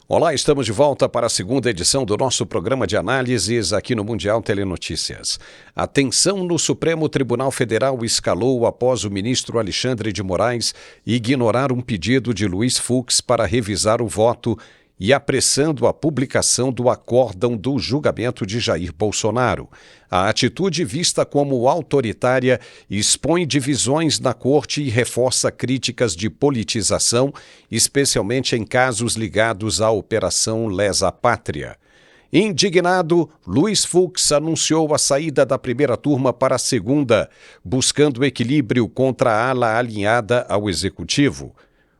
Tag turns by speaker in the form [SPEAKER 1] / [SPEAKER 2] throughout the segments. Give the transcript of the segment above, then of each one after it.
[SPEAKER 1] Olá, estamos de volta para a segunda edição do nosso programa de análises aqui no Mundial Telenotícias. A tensão no Supremo Tribunal Federal escalou após o ministro Alexandre de Moraes ignorar um pedido de Luiz Fux para revisar o voto e apressando a publicação do acórdão do julgamento de Jair Bolsonaro. A atitude, vista como autoritária, expõe divisões na corte e reforça críticas de politização, especialmente em casos ligados à Operação Lesa Pátria. Indignado, Luiz Fux anunciou a saída da primeira turma para a segunda, buscando equilíbrio contra a ala alinhada ao executivo.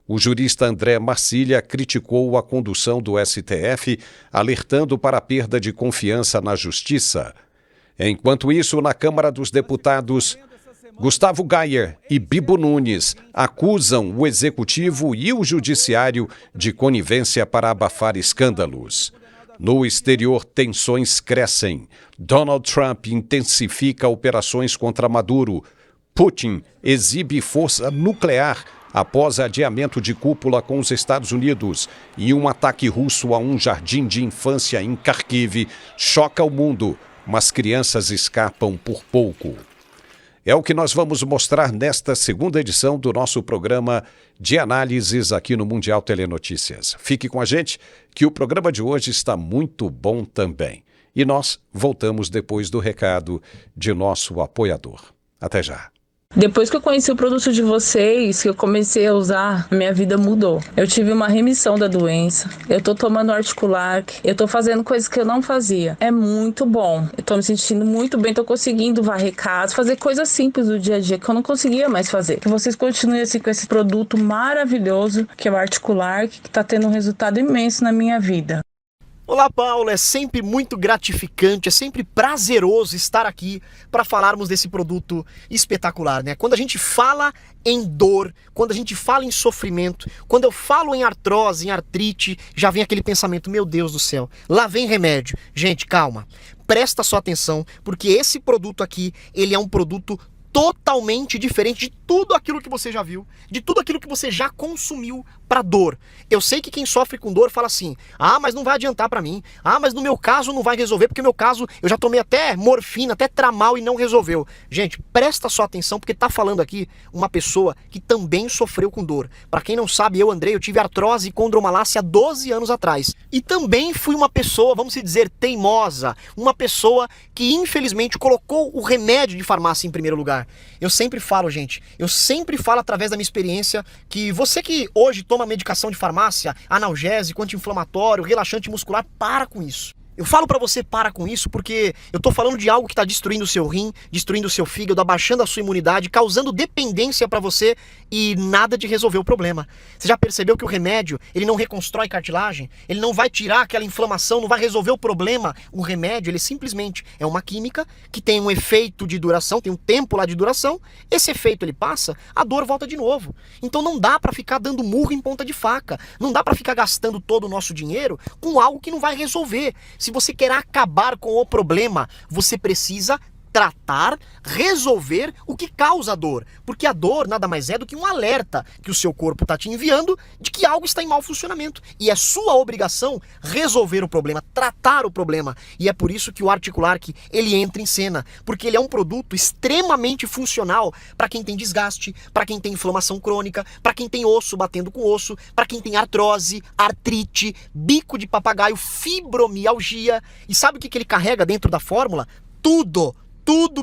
[SPEAKER 1] O jurista André Marcília criticou a condução do STF, alertando para a perda de confiança na justiça. Enquanto isso, na Câmara dos Deputados, Gustavo Gayer e Bibo Nunes acusam o Executivo e o Judiciário de conivência para abafar escândalos. No exterior, tensões crescem. Donald Trump intensifica operações contra Maduro. Putin exibe força nuclear após adiamento de cúpula com os Estados Unidos, e um ataque russo a um jardim de infância em Kharkiv choca o mundo, mas crianças escapam por pouco. É o que nós vamos mostrar nesta segunda edição do nosso programa de análises aqui no Mundial Telenotícias. Fique com a gente, que o programa de hoje está muito bom também. E nós voltamos depois do recado de nosso apoiador. Até já.
[SPEAKER 2] Depois que eu conheci o produto de vocês, que eu comecei a usar, minha vida mudou. Eu tive uma remissão da doença, eu tô tomando Articulac, eu tô fazendo coisas que eu não fazia. É muito bom, eu tô me sentindo muito bem, tô conseguindo varrer casa, fazer coisas simples do dia a dia que eu não conseguia mais fazer. Que vocês continuem assim com esse produto maravilhoso, que é o Articulac, que tá tendo um resultado imenso na minha vida.
[SPEAKER 3] Olá, Paulo, é sempre muito gratificante, é sempre prazeroso estar aqui para falarmos desse produto espetacular, né? Quando a gente fala em dor, quando a gente fala em sofrimento, quando eu falo em artrose, em artrite, já vem aquele pensamento, meu Deus do céu, lá vem remédio. Gente, calma, presta sua atenção, porque esse produto aqui, ele é um produto totalmente diferente de tudo aquilo que você já viu, de tudo aquilo que você já consumiu para dor. Eu sei que quem sofre com dor fala assim, mas não vai adiantar para mim, mas no meu caso não vai resolver, porque no meu caso eu já tomei até morfina, até Tramal e não resolveu. Gente, presta só atenção, porque tá falando aqui uma pessoa que também sofreu com dor. Para quem não sabe, eu, Andrei, eu tive artrose e condromalácia há 12 anos atrás. E também fui uma pessoa, vamos dizer, teimosa, uma pessoa que infelizmente colocou o remédio de farmácia em primeiro lugar. Eu sempre falo, gente, eu sempre falo através da minha experiência que você que hoje toma medicação de farmácia, analgésico, anti-inflamatório, relaxante muscular, para com isso. Eu falo pra você para com isso porque eu tô falando de algo que tá destruindo o seu rim, destruindo o seu fígado, abaixando a sua imunidade, causando dependência pra você e nada de resolver o problema. Você já percebeu que o remédio, ele não reconstrói cartilagem? Ele não vai tirar aquela inflamação, não vai resolver o problema. O remédio, ele simplesmente é uma química que tem um efeito de duração, tem um tempo lá de duração. Esse efeito ele passa, a dor volta de novo. Então não dá pra ficar dando murro em ponta de faca. Não dá pra ficar gastando todo o nosso dinheiro com algo que não vai resolver. Se você quer acabar com o problema, você precisa tratar, resolver o que causa a dor. Porque a dor nada mais é do que um alerta que o seu corpo está te enviando de que algo está em mau funcionamento. E é sua obrigação resolver o problema, tratar o problema. E é por isso que o Articulac, ele entra em cena. Porque ele é um produto extremamente funcional para quem tem desgaste, para quem tem inflamação crônica, para quem tem osso batendo com osso, para quem tem artrose, artrite, bico de papagaio, fibromialgia. E sabe o que ele carrega dentro da fórmula? Tudo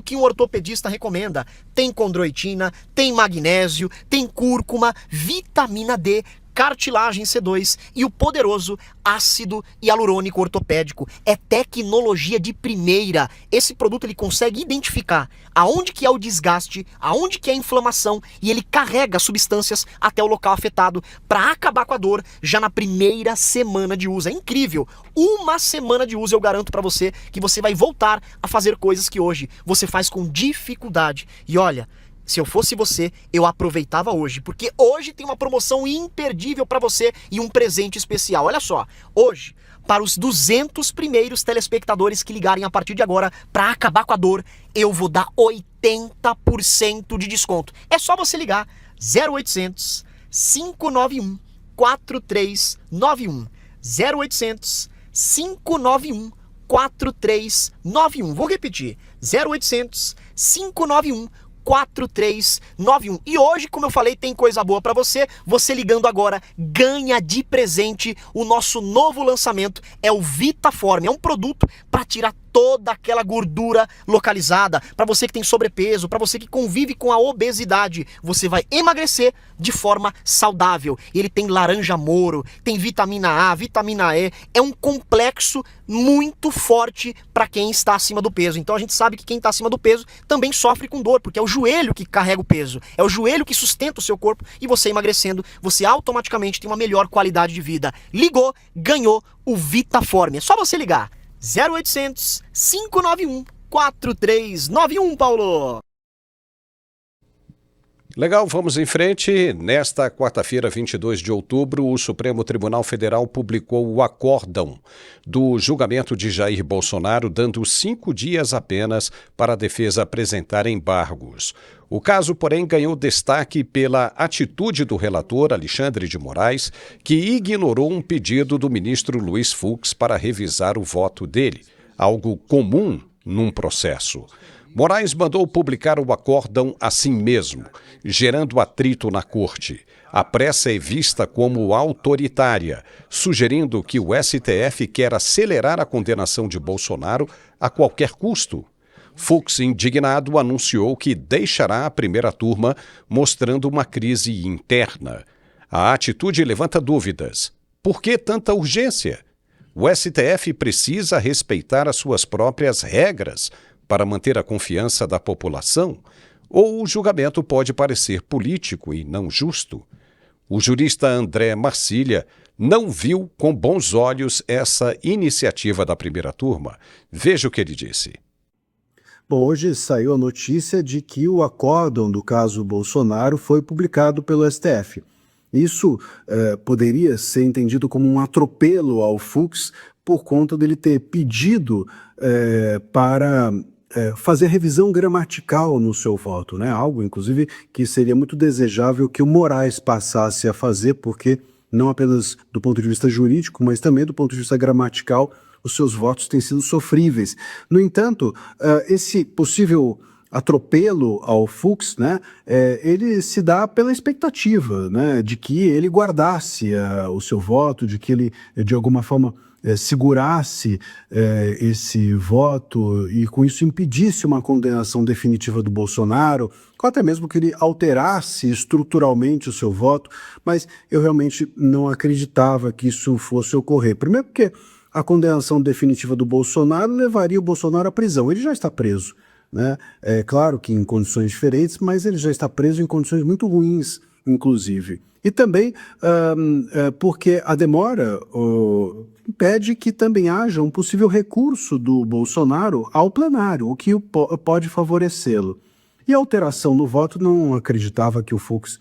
[SPEAKER 3] que um ortopedista recomenda. Tem condroitina, tem magnésio, tem cúrcuma, vitamina D, cartilagem C2 e o poderoso ácido hialurônico ortopédico. É tecnologia de primeira. Esse produto ele consegue identificar aonde que é o desgaste, aonde que é a inflamação e ele carrega substâncias até o local afetado para acabar com a dor já na primeira semana de uso. É incrível. Uma semana de uso eu garanto para você que você vai voltar a fazer coisas que hoje você faz com dificuldade. E olha, se eu fosse você, eu aproveitava hoje, porque hoje tem uma promoção imperdível para você e um presente especial. Olha só, hoje, para os 200 primeiros telespectadores que ligarem a partir de agora para acabar com a dor, eu vou dar 80% de desconto. É só você ligar 0800 591 4391. 0800 591 4391. Vou repetir, 0800 591 4391. E hoje, como eu falei, tem coisa boa pra você. Você ligando agora ganha de presente o nosso novo lançamento, é o VitaForm. É um produto para tirar toda aquela gordura localizada. Para você que tem sobrepeso, para você que convive com a obesidade, você vai emagrecer de forma saudável. Ele tem laranja moro, tem vitamina A, vitamina E. É um complexo muito forte para quem está acima do peso. Então a gente sabe que quem está acima do peso também sofre com dor, porque é o joelho que carrega o peso, é o joelho que sustenta o seu corpo, e você emagrecendo, você automaticamente tem uma melhor qualidade de vida. Ligou, ganhou o VitaForm. É só você ligar. 0800 591 4391, Paulo.
[SPEAKER 1] Legal, vamos em frente. Nesta quarta-feira, 22 de outubro, o Supremo Tribunal Federal publicou o acórdão do julgamento de Jair Bolsonaro, dando 5 dias apenas para a defesa apresentar embargos. O caso, porém, ganhou destaque pela atitude do relator Alexandre de Moraes, que ignorou um pedido do ministro Luiz Fux para revisar o voto dele, algo comum num processo. Moraes mandou publicar o acórdão assim mesmo, gerando atrito na corte. A pressa é vista como autoritária, sugerindo que o STF quer acelerar a condenação de Bolsonaro a qualquer custo. Fux, indignado, anunciou que deixará a primeira turma, mostrando uma crise interna. A atitude levanta dúvidas. Por que tanta urgência? O STF precisa respeitar as suas próprias regras para manter a confiança da população? Ou o julgamento pode parecer político e não justo? O jurista André Marcília não viu com bons olhos essa iniciativa da primeira turma. Veja o que ele disse.
[SPEAKER 4] Bom, hoje saiu a notícia de que o acórdão do caso Bolsonaro foi publicado pelo STF. Isso poderia ser entendido como um atropelo ao Fux por conta dele ter pedido para fazer revisão gramatical no seu voto, né? Algo, inclusive, que seria muito desejável que o Moraes passasse a fazer, porque não apenas do ponto de vista jurídico, mas também do ponto de vista gramatical, os seus votos têm sido sofríveis. No entanto, esse possível atropelo ao Fux, né, ele se dá pela expectativa, né, de que ele guardasse o seu voto, de que ele, de alguma forma, segurasse esse voto e com isso impedisse uma condenação definitiva do Bolsonaro, ou até mesmo que ele alterasse estruturalmente o seu voto, mas eu realmente não acreditava que isso fosse ocorrer. Primeiro porque a condenação definitiva do Bolsonaro levaria o Bolsonaro à prisão. Ele já está preso, né? É claro que em condições diferentes, mas ele já está preso em condições muito ruins, inclusive. E também porque a demora impede que também haja um possível recurso do Bolsonaro ao plenário, o que pode favorecê-lo. E a alteração no voto não acreditava que o Fux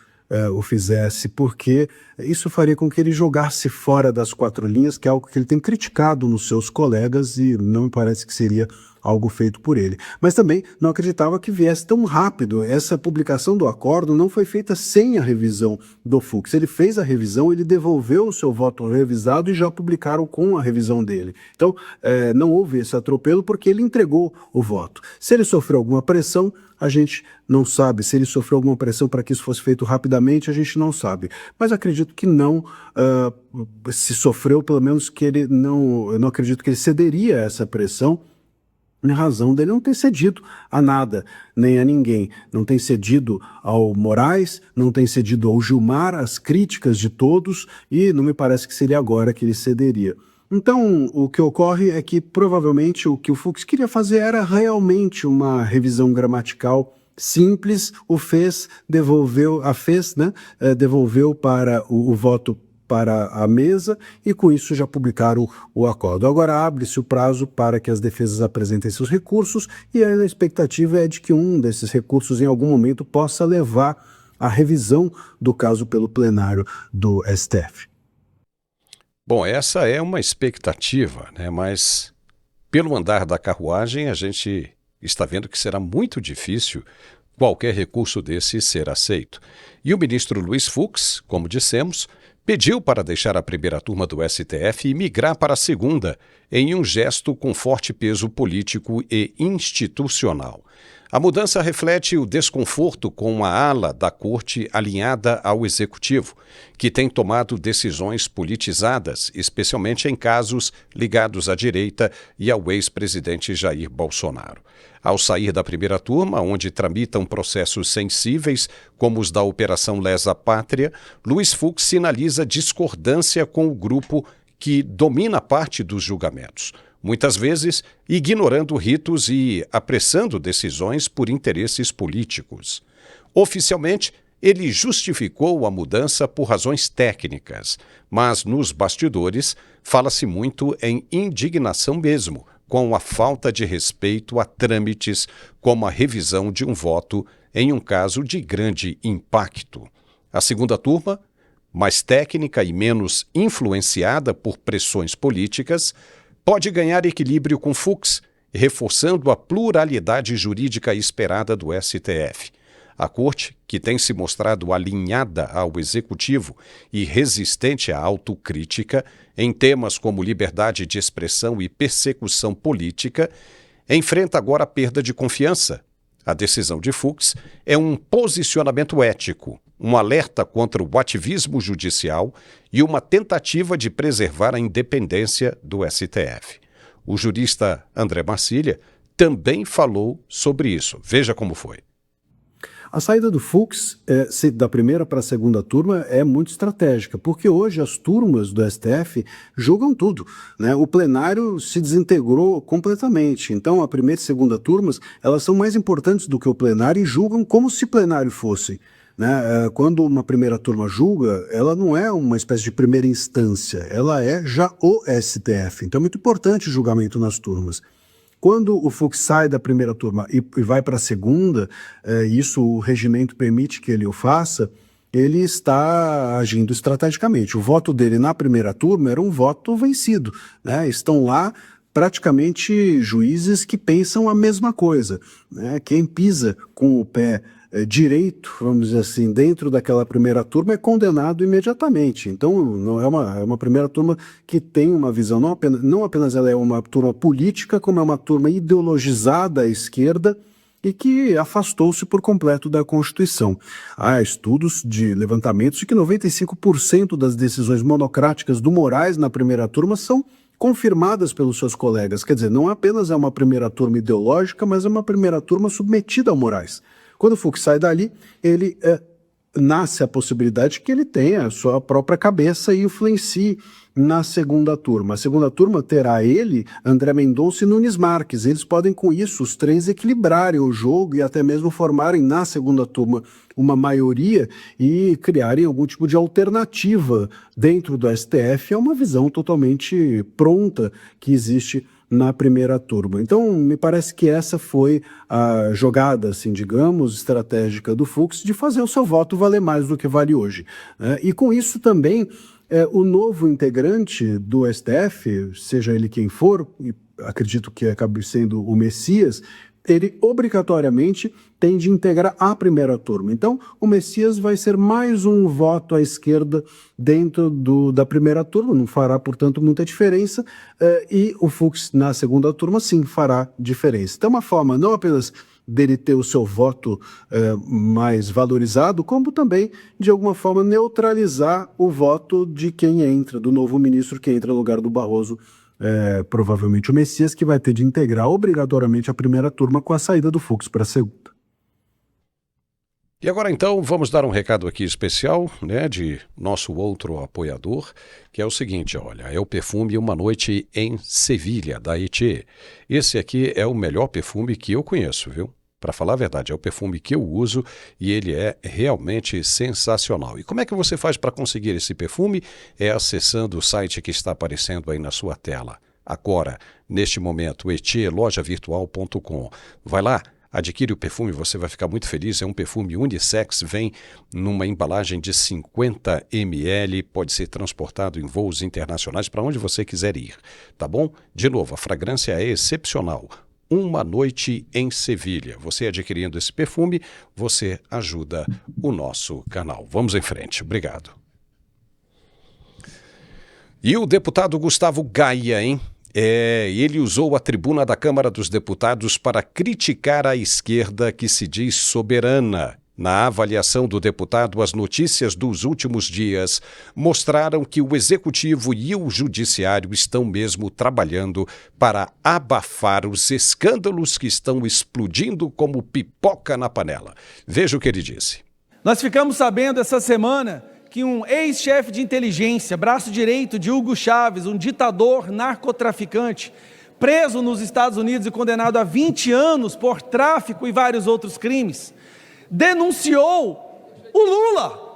[SPEAKER 4] o fizesse, porque isso faria com que ele jogasse fora das 4 linhas, que é algo que ele tem criticado nos seus colegas e não me parece que seria algo feito por ele. Mas também não acreditava que viesse tão rápido. Essa publicação do acordo não foi feita sem a revisão do Fux. Ele fez a revisão, ele devolveu o seu voto revisado e já publicaram com a revisão dele. Então, não houve esse atropelo porque ele entregou o voto. Se ele sofreu alguma pressão, a gente não sabe. Se ele sofreu alguma pressão para que isso fosse feito rapidamente, a gente não sabe. Mas acredito que não, se sofreu, pelo menos que ele não, eu não acredito que ele cederia a essa pressão, em razão dele não ter cedido a nada, nem a ninguém. Não tem cedido ao Moraes, não tem cedido ao Gilmar, as críticas de todos, e não me parece que seria agora que ele cederia. Então, o que ocorre é que provavelmente o que o Fux queria fazer era realmente uma revisão gramatical simples, devolveu para o voto para a mesa e com isso já publicaram o acordo. Agora abre-se o prazo para que as defesas apresentem seus recursos e a expectativa é de que um desses recursos em algum momento possa levar à revisão do caso pelo plenário do STF.
[SPEAKER 1] Bom, essa é uma expectativa, né? Mas pelo andar da carruagem a gente está vendo que será muito difícil qualquer recurso desse ser aceito. E o ministro Luiz Fux, como dissemos, pediu para deixar a primeira turma do STF e migrar para a segunda, em um gesto com forte peso político e institucional. A mudança reflete o desconforto com a ala da Corte alinhada ao Executivo, que tem tomado decisões politizadas, especialmente em casos ligados à direita e ao ex-presidente Jair Bolsonaro. Ao sair da primeira turma, onde tramitam processos sensíveis, como os da Operação Lesa Pátria, Luiz Fux sinaliza discordância com o grupo que domina parte dos julgamentos, muitas vezes ignorando ritos e apressando decisões por interesses políticos. Oficialmente, ele justificou a mudança por razões técnicas, mas nos bastidores fala-se muito em indignação mesmo, com a falta de respeito a trâmites como a revisão de um voto em um caso de grande impacto. A segunda turma, mais técnica e menos influenciada por pressões políticas, pode ganhar equilíbrio com Fux, reforçando a pluralidade jurídica esperada do STF. A Corte, que tem se mostrado alinhada ao Executivo e resistente à autocrítica em temas como liberdade de expressão e persecução política, enfrenta agora a perda de confiança. A decisão de Fux é um posicionamento ético, um alerta contra o ativismo judicial e uma tentativa de preservar a independência do STF. O jurista André Marcília também falou sobre isso. Veja como foi.
[SPEAKER 4] A saída do Fux, da primeira para a segunda turma, é muito estratégica, porque hoje as turmas do STF julgam tudo, né? O plenário se desintegrou completamente. Então, a primeira e segunda turmas, elas são mais importantes do que o plenário e julgam como se plenário fosse, né? Quando uma primeira turma julga, ela não é uma espécie de primeira instância, ela é já o STF. Então, é muito importante o julgamento nas turmas. Quando o Fux sai da primeira turma e vai para a segunda, isso o regimento permite que ele o faça, ele está agindo estrategicamente. O voto dele na primeira turma era um voto vencido, né? Estão lá praticamente juízes que pensam a mesma coisa, né? Quem pisa com o pé direito, vamos dizer assim, dentro daquela primeira turma é condenado imediatamente. Então, não é uma primeira turma que tem uma visão, não apenas ela é uma turma política, como é uma turma ideologizada à esquerda e que afastou-se por completo da Constituição. Há estudos de levantamentos de que 95% das decisões monocráticas do Moraes na primeira turma são confirmadas pelos seus colegas. Quer dizer, não apenas é uma primeira turma ideológica, mas é uma primeira turma submetida ao Moraes. Quando o Fux sai dali, ele nasce a possibilidade que ele tenha a sua própria cabeça e influencie na segunda turma. A segunda turma terá ele, André Mendonça e Nunes Marques. Eles podem, com isso, os três equilibrarem o jogo e até mesmo formarem na segunda turma uma maioria e criarem algum tipo de alternativa dentro do STF a uma visão totalmente pronta que existe na primeira turma. Então, me parece que essa foi a jogada, assim, digamos, estratégica do Fux de fazer o seu voto valer mais do que vale hoje, né? E com isso também, o novo integrante do STF, seja ele quem for, e acredito que acabe sendo o Messias, ele obrigatoriamente tem de integrar a primeira turma. Então, o Messias vai ser mais um voto à esquerda dentro da primeira turma, não fará, portanto, muita diferença, e o Fux na segunda turma, sim, fará diferença. Então, uma forma não apenas dele ter o seu voto mais valorizado, como também, de alguma forma, neutralizar o voto de quem entra, do novo ministro que entra no lugar do Barroso, provavelmente o Messias, que vai ter de integrar obrigatoriamente a primeira turma com a saída do Fux para a segunda.
[SPEAKER 1] E agora então vamos dar um recado aqui especial, né, de nosso outro apoiador, que é o seguinte, olha, é o perfume Uma Noite em Sevilha, da Ethier. Esse aqui é o melhor perfume que eu conheço, viu? Para falar a verdade, é o perfume que eu uso e ele é realmente sensacional. E como é que você faz para conseguir esse perfume? É acessando o site que está aparecendo aí na sua tela. Agora, neste momento, ethierlojavirtual.com. Vai lá, adquire o perfume, você vai ficar muito feliz. É um perfume unissex, vem numa embalagem de 50 ml, pode ser transportado em voos internacionais para onde você quiser ir, tá bom? De novo, a fragrância é excepcional. Uma Noite em Sevilha. Você adquirindo esse perfume, você ajuda o nosso canal. Vamos em frente. Obrigado. E o deputado Gustavo Gaia, hein? Ele usou a tribuna da Câmara dos Deputados para criticar a esquerda que se diz soberana. Na avaliação do deputado, as notícias dos últimos dias mostraram que o Executivo e o Judiciário estão mesmo trabalhando para abafar os escândalos que estão explodindo como pipoca na panela. Veja o que ele disse.
[SPEAKER 5] Nós ficamos sabendo essa semana que um ex-chefe de inteligência, braço direito de Hugo Chávez, um ditador narcotraficante, preso nos Estados Unidos e condenado a 20 anos por tráfico e vários outros crimes, denunciou o Lula.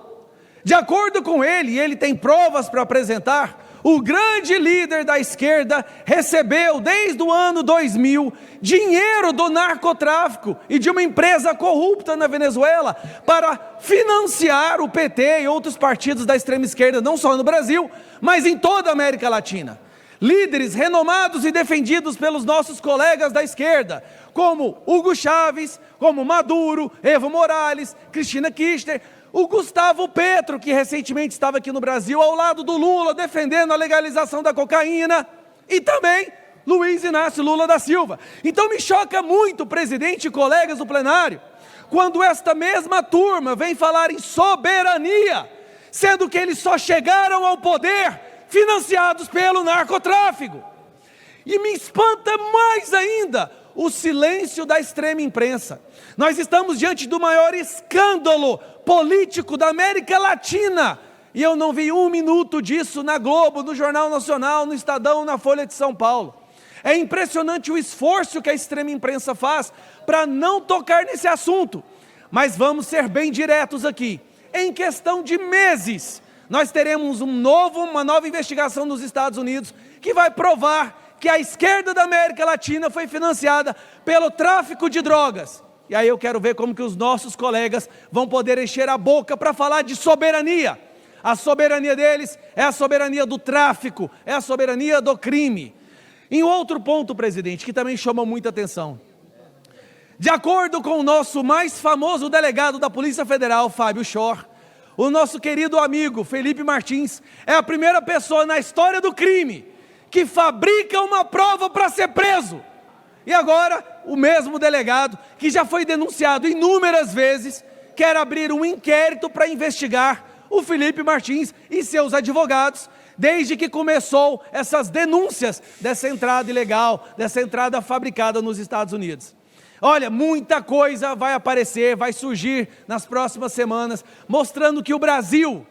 [SPEAKER 5] De acordo com ele, e ele tem provas para apresentar, o grande líder da esquerda recebeu, desde o ano 2000, dinheiro do narcotráfico e de uma empresa corrupta na Venezuela para financiar o PT e outros partidos da extrema esquerda, não só no Brasil, mas em toda a América Latina. Líderes renomados e defendidos pelos nossos colegas da esquerda, como Hugo Chávez, como Maduro, Evo Morales, Cristina Kirchner, o Gustavo Petro, que recentemente estava aqui no Brasil, ao lado do Lula, defendendo a legalização da cocaína, e também Luiz Inácio Lula da Silva. Então me choca muito, presidente e colegas do plenário, quando esta mesma turma vem falar em soberania, sendo que eles só chegaram ao poder financiados pelo narcotráfico. E me espanta mais ainda o silêncio da extrema imprensa. Nós estamos diante do maior escândalo político da América Latina, e eu não vi um minuto disso na Globo, no Jornal Nacional, no Estadão, na Folha de São Paulo. É impressionante o esforço que a extrema imprensa faz para não tocar nesse assunto, mas vamos ser bem diretos aqui. Em questão de meses, nós teremos uma nova investigação nos Estados Unidos que vai provar que a esquerda da América Latina foi financiada pelo tráfico de drogas. E aí eu quero ver como que os nossos colegas vão poder encher a boca para falar de soberania. A soberania deles é a soberania do tráfico, é a soberania do crime. Em outro ponto, presidente, que também chama muita atenção. De acordo com o nosso mais famoso delegado da Polícia Federal, Fábio Schor, o nosso querido amigo Felipe Martins é a primeira pessoa na história do crime que fabrica uma prova para ser preso. E agora, o mesmo delegado, que já foi denunciado inúmeras vezes, quer abrir um inquérito para investigar o Felipe Martins e seus advogados, desde que começou essas denúncias dessa entrada ilegal, dessa entrada fabricada nos Estados Unidos. Olha, muita coisa vai aparecer, vai surgir nas próximas semanas, mostrando que o Brasil,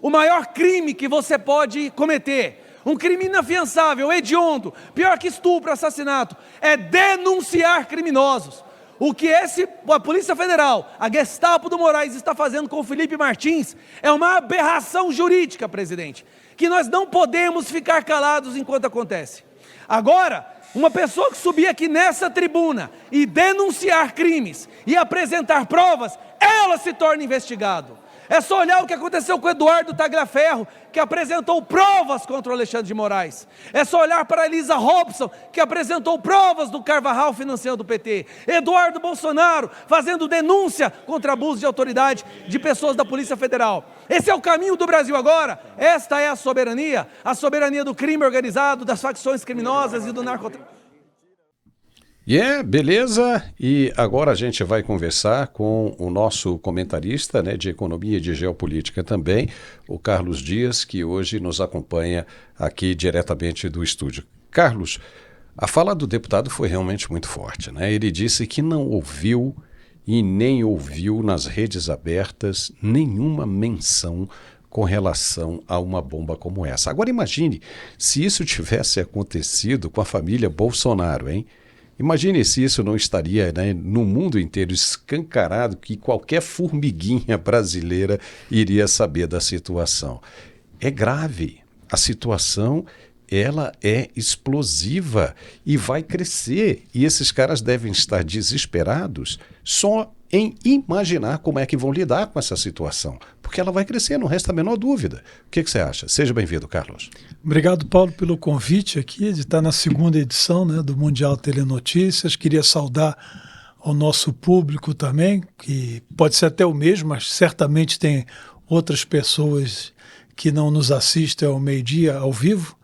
[SPEAKER 5] o maior crime que você pode cometer, um crime inafiançável, hediondo, pior que estupro, assassinato, é denunciar criminosos. O que a Polícia Federal, a Gestapo do Moraes está fazendo com o Felipe Martins é uma aberração jurídica, presidente, que nós não podemos ficar calados enquanto acontece. Agora, uma pessoa que subir aqui nessa tribuna e denunciar crimes e apresentar provas, ela se torna investigado. É só olhar o que aconteceu com Eduardo Tagliaferro, que apresentou provas contra o Alexandre de Moraes. É só olhar para Elisa Robson, que apresentou provas do Carvajal financiando o PT. Eduardo Bolsonaro fazendo denúncia contra abuso de autoridade de pessoas da Polícia Federal. Esse é o caminho do Brasil agora? Esta é a soberania do crime organizado, das facções criminosas e do narcotráfico.
[SPEAKER 1] Beleza, e agora a gente vai conversar com o nosso comentarista, de economia e de geopolítica também, o Carlos Dias, que hoje nos acompanha aqui diretamente do estúdio. Carlos, a fala do deputado foi realmente muito forte, Ele disse que não ouviu e nem ouviu nas redes abertas nenhuma menção com relação a uma bomba como essa. Agora imagine se isso tivesse acontecido com a família Bolsonaro, hein? Imagine se isso não estaria no mundo inteiro escancarado, que qualquer formiguinha brasileira iria saber da situação. É grave. A situação, ela é explosiva e vai crescer. E esses caras devem estar desesperados só em imaginar como é que vão lidar com essa situação. Porque ela vai crescer, não resta a menor dúvida. O que você acha? Seja bem-vindo, Carlos.
[SPEAKER 6] Obrigado, Paulo, pelo convite aqui de estar na segunda edição do Mundial Telenotícias. Queria saudar ao nosso público também, que pode ser até o mesmo, mas certamente tem outras pessoas que não nos assistem ao meio-dia, ao vivo.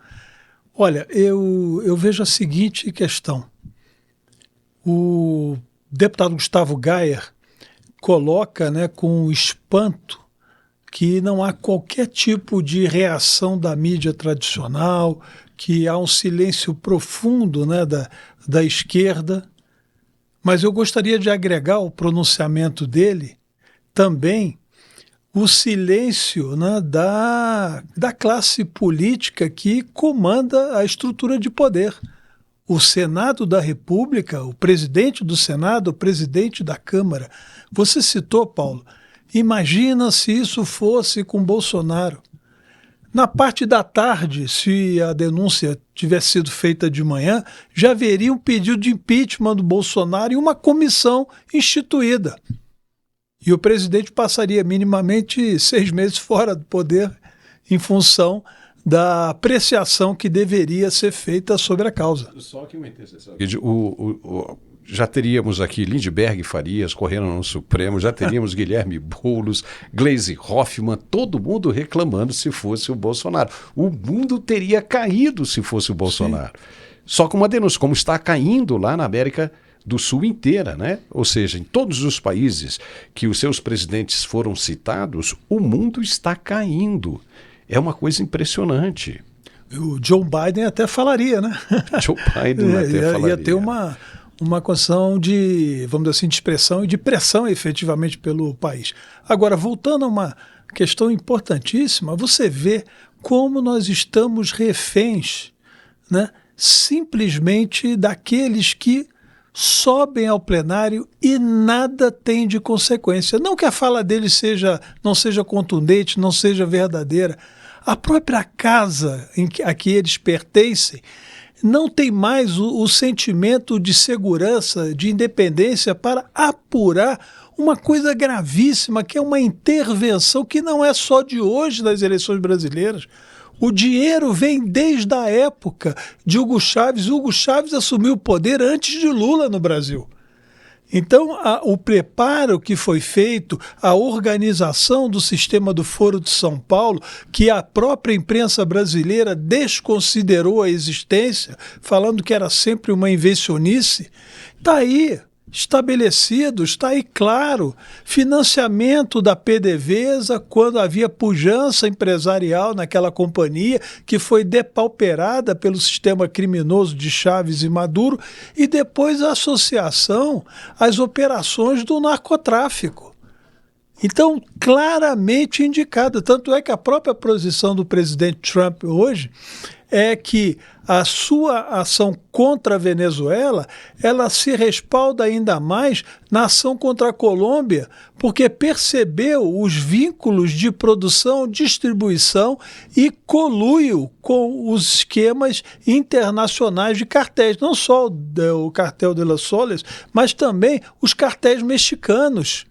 [SPEAKER 6] Olha, eu vejo a seguinte questão. O deputado Gustavo Gayer coloca, né, com espanto que não há qualquer tipo de reação da mídia tradicional, que há um silêncio profundo, né, da esquerda. Mas eu gostaria de agregar ao pronunciamento dele também o silêncio, né, da classe política que comanda a estrutura de poder. O Senado da República, o presidente do Senado, o presidente da Câmara. Você citou, Paulo, imagina se isso fosse com Bolsonaro. Na parte da tarde, se a denúncia tivesse sido feita de manhã, já haveria um pedido de impeachment do Bolsonaro e uma comissão instituída. E o presidente passaria minimamente 6 meses fora do poder em função da apreciação que deveria ser feita sobre a causa.
[SPEAKER 1] Só que uma interseção. Já teríamos aqui Lindbergh Farias correndo no Supremo, já teríamos Guilherme Boulos, Gleisi Hoffmann, todo mundo reclamando se fosse o Bolsonaro. O mundo teria caído se fosse o Bolsonaro. Sim. Só com uma denúncia, como está caindo lá na América do Sul inteira, né? Ou seja, em todos os países que os seus presidentes foram citados, o mundo está caindo. É uma coisa impressionante.
[SPEAKER 6] O Joe Biden até falaria, né?
[SPEAKER 1] Joe Biden até falaria.
[SPEAKER 6] Ia ter uma condição de, vamos dizer assim, de expressão e de pressão efetivamente pelo país. Agora, voltando a uma questão importantíssima, você vê como nós estamos reféns, né, simplesmente daqueles que sobem ao plenário e nada tem de consequência. Não que a fala deles não seja contundente, não seja verdadeira. A própria casa a que eles pertencem não tem mais o sentimento de segurança, de independência para apurar uma coisa gravíssima, que é uma intervenção que não é só de hoje nas eleições brasileiras. O dinheiro vem desde a época de Hugo Chávez. Hugo Chávez assumiu o poder antes de Lula no Brasil. Então, o preparo que foi feito, a organização do sistema do Foro de São Paulo, que a própria imprensa brasileira desconsiderou a existência, falando que era sempre uma invencionice, está aí estabelecido, está aí claro. Financiamento da PDVSA quando havia pujança empresarial naquela companhia que foi depauperada pelo sistema criminoso de Chávez e Maduro, e depois a associação às operações do narcotráfico. Então, claramente indicado. Tanto é que a própria posição do presidente Trump hoje é que a sua ação contra a Venezuela, ela se respalda ainda mais na ação contra a Colômbia, porque percebeu os vínculos de produção, distribuição e coluio com os esquemas internacionais de cartéis, não só o cartel de Las Soles, mas também os cartéis mexicanos.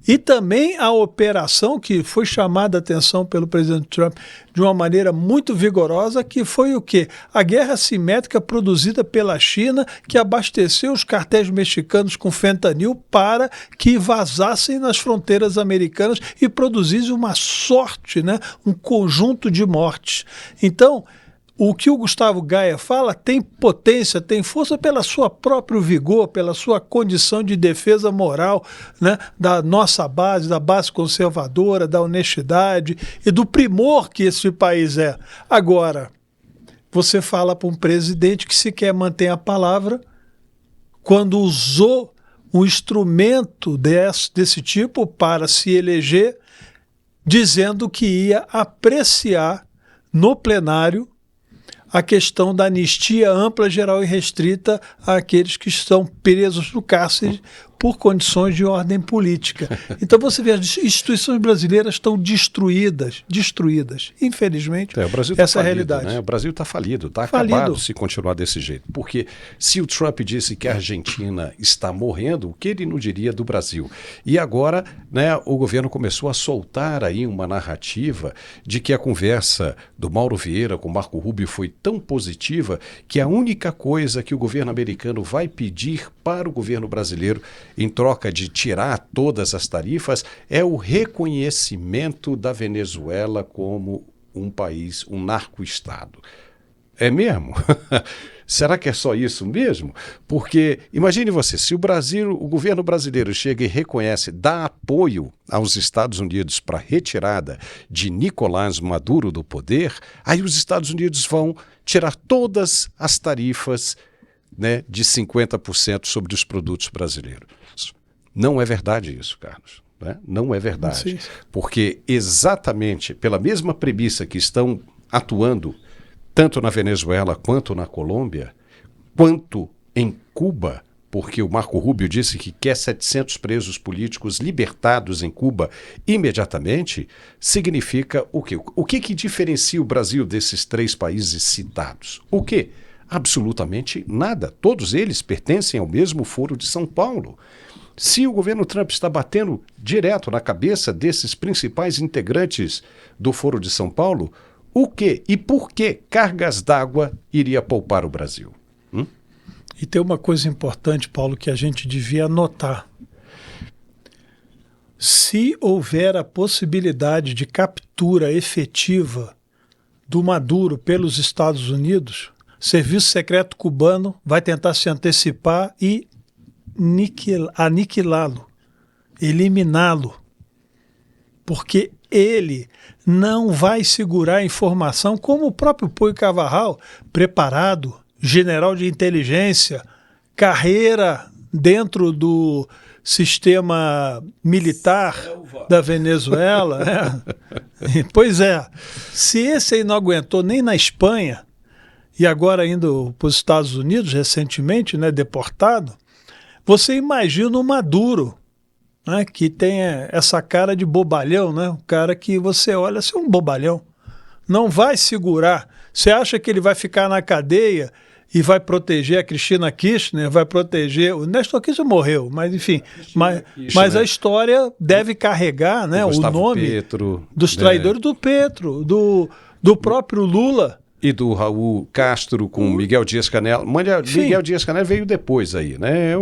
[SPEAKER 6] E também a operação que foi chamada a atenção pelo presidente Trump de uma maneira muito vigorosa, que foi o quê? A guerra assimétrica produzida pela China, que abasteceu os cartéis mexicanos com fentanil para que vazassem nas fronteiras americanas e produzissem uma sorte, né? Um conjunto de mortes. Então, o que o Gustavo Gayer fala tem potência, tem força pela sua próprio vigor, pela sua condição de defesa moral, né, da nossa base, da base conservadora, da honestidade e do primor que esse país é. Agora, você fala para um presidente que sequer mantém a palavra quando usou um instrumento desse tipo para se eleger, dizendo que ia apreciar no plenário a questão da anistia ampla, geral e restrita àqueles que estão presos no cárcere por condições de ordem política. Então você vê, as instituições brasileiras estão destruídas, infelizmente,
[SPEAKER 1] o Brasil tá
[SPEAKER 6] essa é a
[SPEAKER 1] falido,
[SPEAKER 6] realidade.
[SPEAKER 1] Né? O Brasil está falido, está acabado se continuar desse jeito. Porque se o Trump disse que a Argentina está morrendo, o que ele não diria do Brasil? E agora, né, o governo começou a soltar aí uma narrativa de que a conversa do Mauro Vieira com Marco Rubio foi tão positiva que a única coisa que o governo americano vai pedir para o governo brasileiro em troca de tirar todas as tarifas, é o reconhecimento da Venezuela como um país, um narco-estado. É mesmo? Será que é só isso mesmo? Porque, imagine você, se o governo brasileiro chega e reconhece, dá apoio aos Estados Unidos para a retirada de Nicolás Maduro do poder, aí os Estados Unidos vão tirar todas as tarifas, né, de 50% sobre os produtos brasileiros. Não é verdade isso, Carlos. Né? Não é verdade.
[SPEAKER 6] Sim.
[SPEAKER 1] Porque exatamente pela mesma premissa que estão atuando tanto na Venezuela quanto na Colômbia, quanto em Cuba, porque o Marco Rubio disse que quer 700 presos políticos libertados em Cuba imediatamente, significa o quê? O que diferencia o Brasil desses 3 países citados? O quê? Absolutamente nada. Todos eles pertencem ao mesmo Foro de São Paulo. Se o governo Trump está batendo direto na cabeça desses principais integrantes do Foro de São Paulo, o que e por que cargas d'água iria poupar o Brasil?
[SPEAKER 6] E tem uma coisa importante, Paulo, que a gente devia anotar. Se houver a possibilidade de captura efetiva do Maduro pelos Estados Unidos, o Serviço Secreto cubano vai tentar se antecipar e aniquilá-lo, eliminá-lo, porque ele não vai segurar a informação, como o próprio Puig Cavarral, preparado, general de inteligência, carreira dentro do sistema militar da Venezuela. Pois é, se esse aí não aguentou nem na Espanha, e agora indo para os Estados Unidos recentemente, né, deportado, você imagina o Maduro, né, que tem essa cara de bobalhão, né, um cara que você olha assim, um bobalhão, não vai segurar. Você acha que ele vai ficar na cadeia e vai proteger a Cristina Kirchner, vai proteger... O Néstor Kirchner morreu, mas enfim, mas a história deve carregar, né, o nome
[SPEAKER 1] Petro,
[SPEAKER 6] dos traidores do Petro, do próprio Lula.
[SPEAKER 1] E do Raul Castro com Miguel Dias-Canel. Miguel Dias-Canel veio depois aí, né?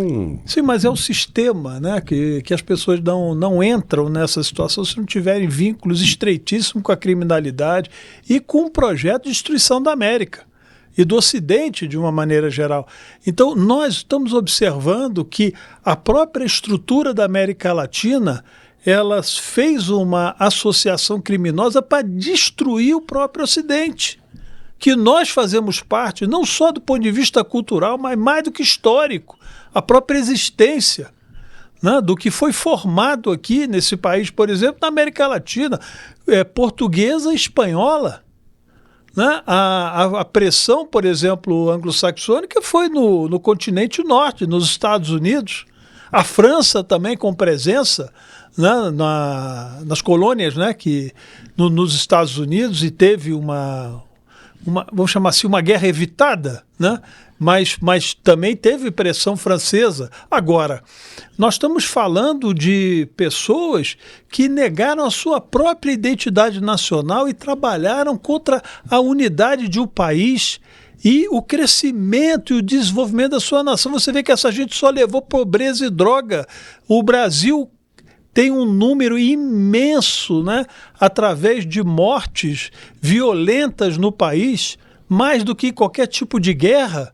[SPEAKER 6] Sim, mas é o sistema, né? Que as pessoas não entram nessa situação se não tiverem vínculos estreitíssimos com a criminalidade e com o projeto de destruição da América e do Ocidente de uma maneira geral. Então, nós estamos observando que a própria estrutura da América Latina, ela fez uma associação criminosa para destruir o próprio Ocidente, que nós fazemos parte, não só do ponto de vista cultural, mas mais do que histórico, a própria existência, né, do que foi formado aqui nesse país, por exemplo, na América Latina, portuguesa e espanhola. Né? A pressão, por exemplo, anglo-saxônica foi no continente norte, nos Estados Unidos. A França também com presença, né, nas colônias, né, nos Estados Unidos, e teve vamos chamar assim, uma guerra evitada, né? Mas também teve pressão francesa. Agora, nós estamos falando de pessoas que negaram a sua própria identidade nacional e trabalharam contra a unidade de um país e o crescimento e o desenvolvimento da sua nação. Você vê que essa gente só levou pobreza e droga. O Brasil tem um número imenso, né, através de mortes violentas no país, mais do que qualquer tipo de guerra.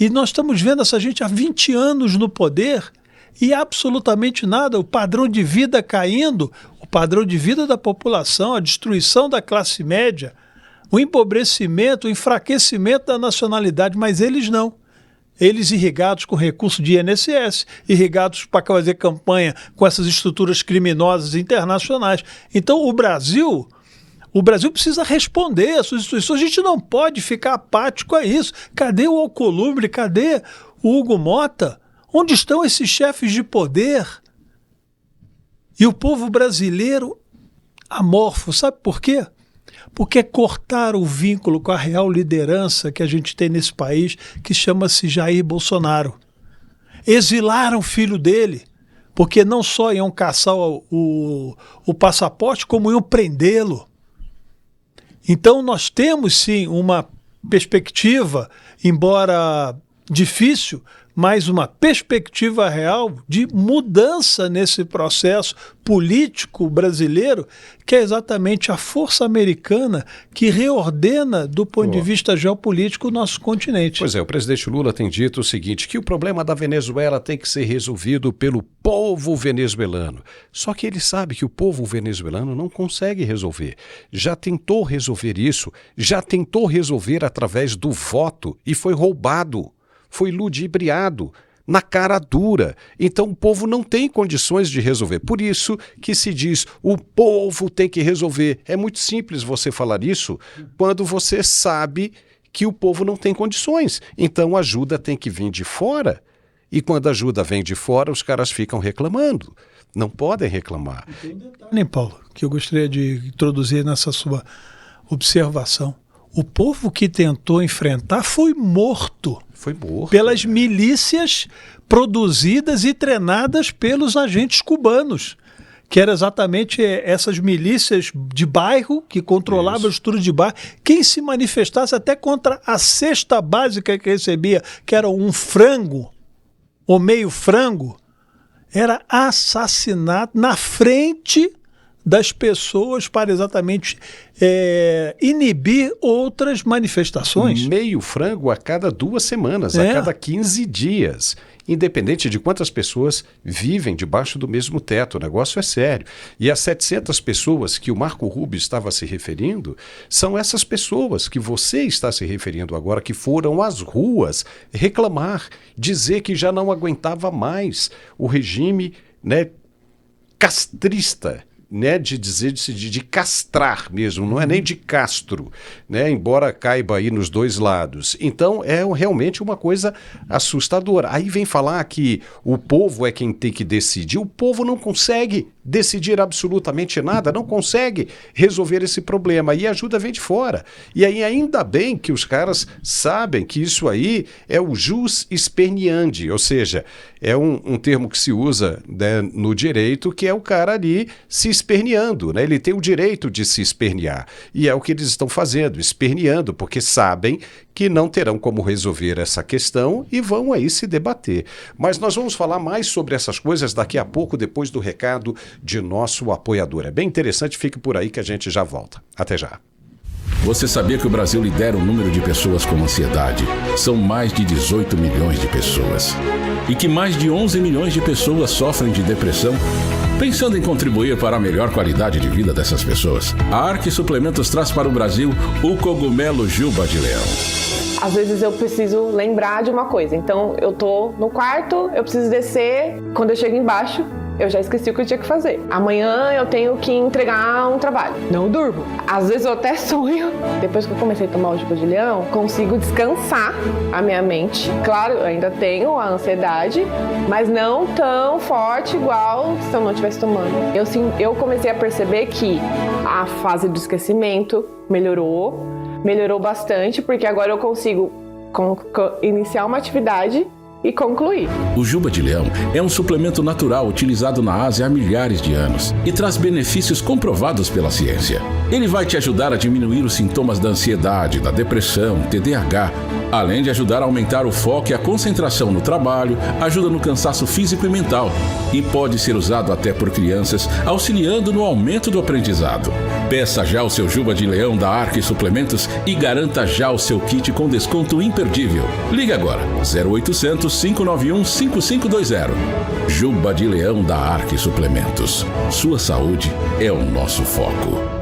[SPEAKER 6] E nós estamos vendo essa gente há 20 anos no poder e absolutamente nada. O padrão de vida caindo, o padrão de vida da população, a destruição da classe média, o empobrecimento, o enfraquecimento da nacionalidade, mas eles não. Eles irrigados com recursos de INSS, irrigados para fazer campanha com essas estruturas criminosas internacionais. Então o Brasil precisa responder às suas instituições. A gente não pode ficar apático a isso. Cadê o Alcolumbre? Cadê o Hugo Mota? Onde estão esses chefes de poder? E o povo brasileiro amorfo. Sabe por quê? Porque cortaram o vínculo com a real liderança que a gente tem nesse país, que chama-se Jair Bolsonaro. Exilaram o filho dele, porque não só iam caçar o passaporte, como iam prendê-lo. Então nós temos sim uma perspectiva, embora difícil, mas uma perspectiva real de mudança nesse processo político brasileiro, que é exatamente a força americana que reordena, do ponto de vista geopolítico, o nosso continente.
[SPEAKER 1] Pois é, o presidente Lula tem dito o seguinte, que o problema da Venezuela tem que ser resolvido pelo povo venezuelano. Só que ele sabe que o povo venezuelano não consegue resolver. Já tentou resolver isso, já tentou resolver através do voto e foi roubado, foi ludibriado, na cara dura. Então o povo não tem condições de resolver. Por isso que se diz, o povo tem que resolver. É muito simples você falar isso quando você sabe que o povo não tem condições. Então a ajuda tem que vir de fora. E quando a ajuda vem de fora, os caras ficam reclamando. Não podem reclamar.
[SPEAKER 6] Tem um detalhe, Paulo, que eu gostaria de introduzir nessa sua observação. O povo que tentou enfrentar foi morto.
[SPEAKER 1] Foi morto.
[SPEAKER 6] Pelas milícias produzidas e treinadas pelos agentes cubanos, que eram exatamente essas milícias de bairro que controlavam a estrutura de bairro. Quem se manifestasse até contra a cesta básica que recebia, que era um frango, ou meio frango, era assassinado na frente das pessoas para exatamente inibir outras manifestações.
[SPEAKER 1] Meio frango a cada 2 semanas, a cada 15 dias. Independente de quantas pessoas vivem debaixo do mesmo teto, o negócio é sério. E as 700 pessoas que o Marco Rubio estava se referindo, são essas pessoas que você está se referindo agora, que foram às ruas reclamar, dizer que já não aguentava mais o regime, né, castrista, né, de castrar mesmo, não é nem de castro, né, embora caiba aí nos dois lados. Então é realmente uma coisa assustadora. Aí vem falar que o povo é quem tem que decidir. O povo não consegue decidir absolutamente nada, não consegue resolver esse problema, e a ajuda vem de fora. E aí ainda bem que os caras sabem que isso aí é o jus esperneandi, ou seja, é um termo que se usa, né, no direito, que é o cara ali se esperneando, né? Ele tem o direito de se espernear, e é o que eles estão fazendo, esperneando, porque sabem que não terão como resolver essa questão e vão aí se debater. Mas nós vamos falar mais sobre essas coisas daqui a pouco, depois do recado de nosso apoiador. É bem interessante, fique por aí que a gente já volta. Até já.
[SPEAKER 7] Você sabia que o Brasil lidera o número de pessoas com ansiedade? São mais de 18 milhões de pessoas. E que mais de 11 milhões de pessoas sofrem de depressão? Pensando em contribuir para a melhor qualidade de vida dessas pessoas, a Arque Suplementos traz para o Brasil o cogumelo Juba de Leão.
[SPEAKER 8] Às vezes eu preciso lembrar de uma coisa, então eu tô no quarto, eu preciso descer, quando eu chego embaixo, eu já esqueci o que eu tinha que fazer. Amanhã eu tenho que entregar um trabalho, não durmo. Às vezes eu até sonho. Depois que eu comecei a tomar o Juba de Leão, consigo descansar a minha mente. Claro, eu ainda tenho a ansiedade, mas não tão forte igual se eu não estivesse tomando. Eu comecei a perceber que a fase do esquecimento melhorou bastante, porque agora eu consigo iniciar uma atividade e concluir.
[SPEAKER 7] O Juba de Leão é um suplemento natural utilizado na Ásia há milhares de anos e traz benefícios comprovados pela ciência. Ele vai te ajudar a diminuir os sintomas da ansiedade, da depressão, TDAH, além de ajudar a aumentar o foco e a concentração no trabalho, ajuda no cansaço físico e mental e pode ser usado até por crianças, auxiliando no aumento do aprendizado. Peça já o seu Juba de Leão da Arque Suplementos e garanta já o seu kit com desconto imperdível. Ligue agora, 0800 591 5520. Juba de Leão da Arque Suplementos. Sua saúde é o nosso foco.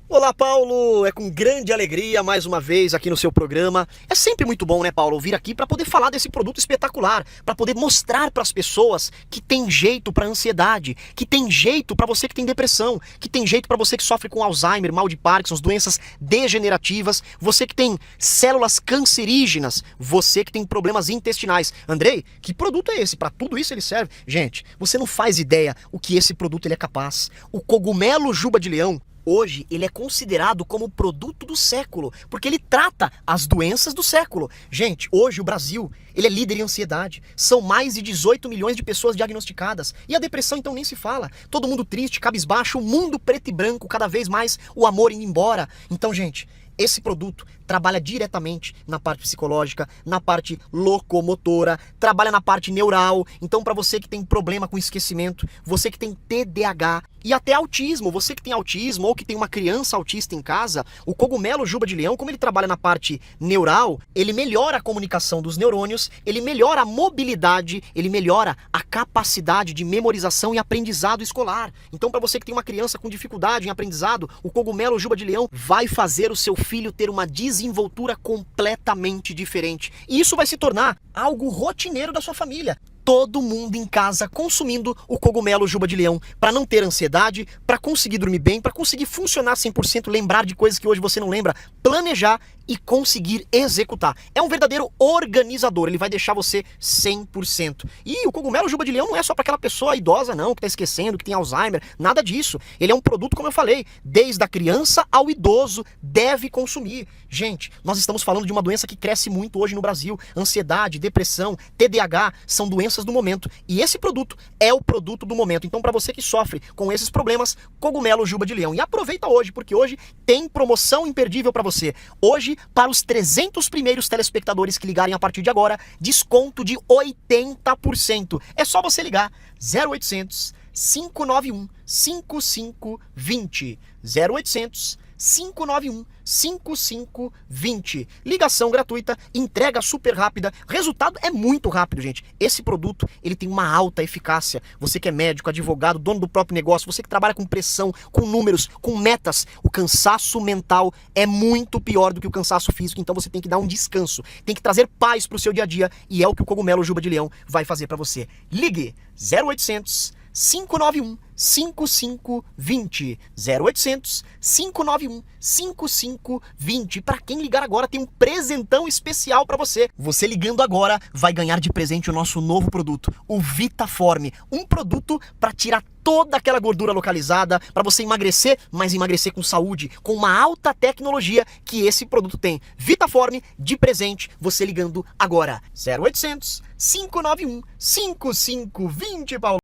[SPEAKER 3] Olá, Paulo! É com grande alegria mais uma vez aqui no seu programa. É sempre muito bom, né, Paulo, vir aqui para poder falar desse produto espetacular, para poder mostrar para as pessoas que tem jeito para ansiedade, que tem jeito para você que tem depressão, que tem jeito para você que sofre com Alzheimer, mal de Parkinson, doenças degenerativas, você que tem células cancerígenas, você que tem problemas intestinais. Andrei, que produto é esse? Para tudo isso ele serve? Gente, você não faz ideia o que esse produto ele é capaz. O cogumelo Juba de Leão, hoje, ele é considerado como o produto do século, porque ele trata as doenças do século. Gente, hoje o Brasil, ele é líder em ansiedade. São mais de 18 milhões de pessoas diagnosticadas. E a depressão, então, nem se fala. Todo mundo triste, cabisbaixo, o mundo preto e branco, cada vez mais o amor indo embora. Então, gente, Esse produto trabalha diretamente na parte psicológica, na parte locomotora, trabalha na parte neural. Então, para você que tem problema com esquecimento, você que tem TDAH e até autismo, você que tem autismo ou que tem uma criança autista em casa, o cogumelo juba de leão, como ele trabalha na parte neural, ele melhora a comunicação dos neurônios, ele melhora a mobilidade, ele melhora a capacidade de memorização e aprendizado escolar. Então, para você que tem uma criança com dificuldade em aprendizado, o cogumelo juba de leão vai fazer o seu filho ter uma desenvoltura completamente diferente. E isso vai se tornar algo rotineiro da sua família. Todo mundo em casa consumindo o cogumelo juba de leão para não ter ansiedade, para conseguir dormir bem, para conseguir funcionar 100%, lembrar de coisas que hoje você não lembra, planejar e conseguir executar. É um verdadeiro organizador, ele vai deixar você 100%. E o cogumelo juba de leão não é só para aquela pessoa idosa não, que está esquecendo, que tem Alzheimer, nada disso. Ele é um produto, como eu falei, desde a criança ao idoso deve consumir. Gente, nós estamos falando de uma doença que cresce muito hoje no Brasil. Ansiedade, depressão, TDAH são doenças do momento. E esse produto é o produto do momento. Então, para você que sofre com esses problemas, cogumelo juba de leão. E aproveita hoje, porque hoje tem promoção imperdível para você. Hoje, para os 300 primeiros telespectadores que ligarem a partir de agora, desconto de 80%. É só você ligar 0800 591 5520. 0800 591 5520. Ligação gratuita, entrega super rápida, resultado é muito rápido, gente. Esse produto, ele tem uma alta eficácia. Você que é médico, advogado, dono do próprio negócio, você que trabalha com pressão, com números, com metas, o cansaço mental é muito pior do que o cansaço físico, então você tem que dar um descanso, tem que trazer paz pro seu dia a dia e é o que o cogumelo juba de leão vai fazer para você. Ligue 0800 591 5520. 0800 591 5520. Para quem ligar agora tem um presentão especial para você. Você ligando agora vai ganhar de presente o nosso novo produto, o Vitaform, um produto para tirar toda aquela gordura localizada, para você emagrecer, mas emagrecer com saúde, com uma alta tecnologia que esse produto tem. Vitaform de presente, você ligando agora. 0800 591 5520, Paulo.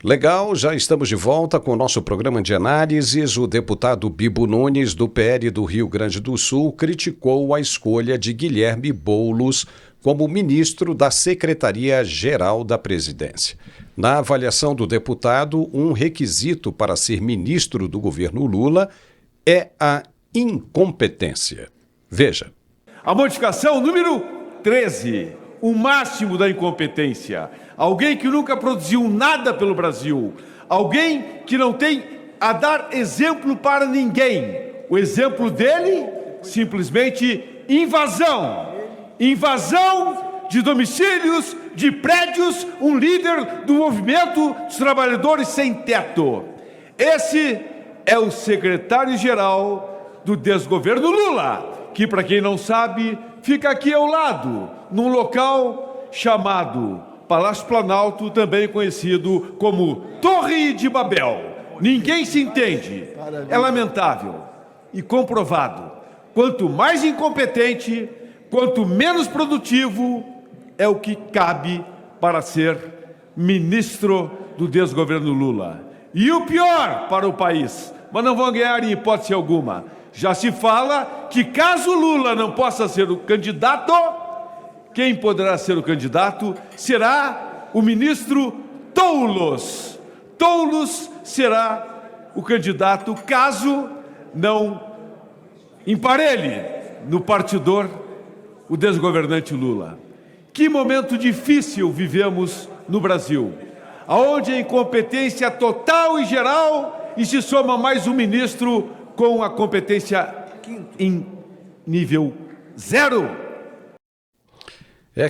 [SPEAKER 1] Legal, já estamos de volta com o nosso programa de análises. O deputado Bibo Nunes, do PL do Rio Grande do Sul, criticou a escolha de Guilherme Boulos como ministro da Secretaria-Geral da Presidência. Na avaliação do deputado, um requisito para ser ministro do governo Lula é a incompetência. Veja.
[SPEAKER 9] A modificação número 13, o máximo da incompetência. Alguém que nunca produziu nada pelo Brasil. Alguém que não tem a dar exemplo para ninguém. O exemplo dele, simplesmente invasão. Invasão de domicílios, de prédios, um líder do movimento dos trabalhadores sem teto. Esse é o secretário-geral do desgoverno Lula, que, para quem não sabe, fica aqui ao lado, num local chamado Palácio Planalto, também conhecido como Torre de Babel. Ninguém se entende. É lamentável e comprovado. Quanto mais incompetente, quanto menos produtivo, é o que cabe para ser ministro do desgoverno Lula. E o pior para o país, mas não vão ganhar em hipótese alguma. Já se fala que caso Lula não possa ser o candidato, quem poderá ser o candidato será o ministro Toulos. Toulos será o candidato caso não emparelhe no partidor o desgovernante Lula. Que momento difícil vivemos no Brasil, onde a incompetência total e geral e se soma mais um ministro com a competência em nível 0.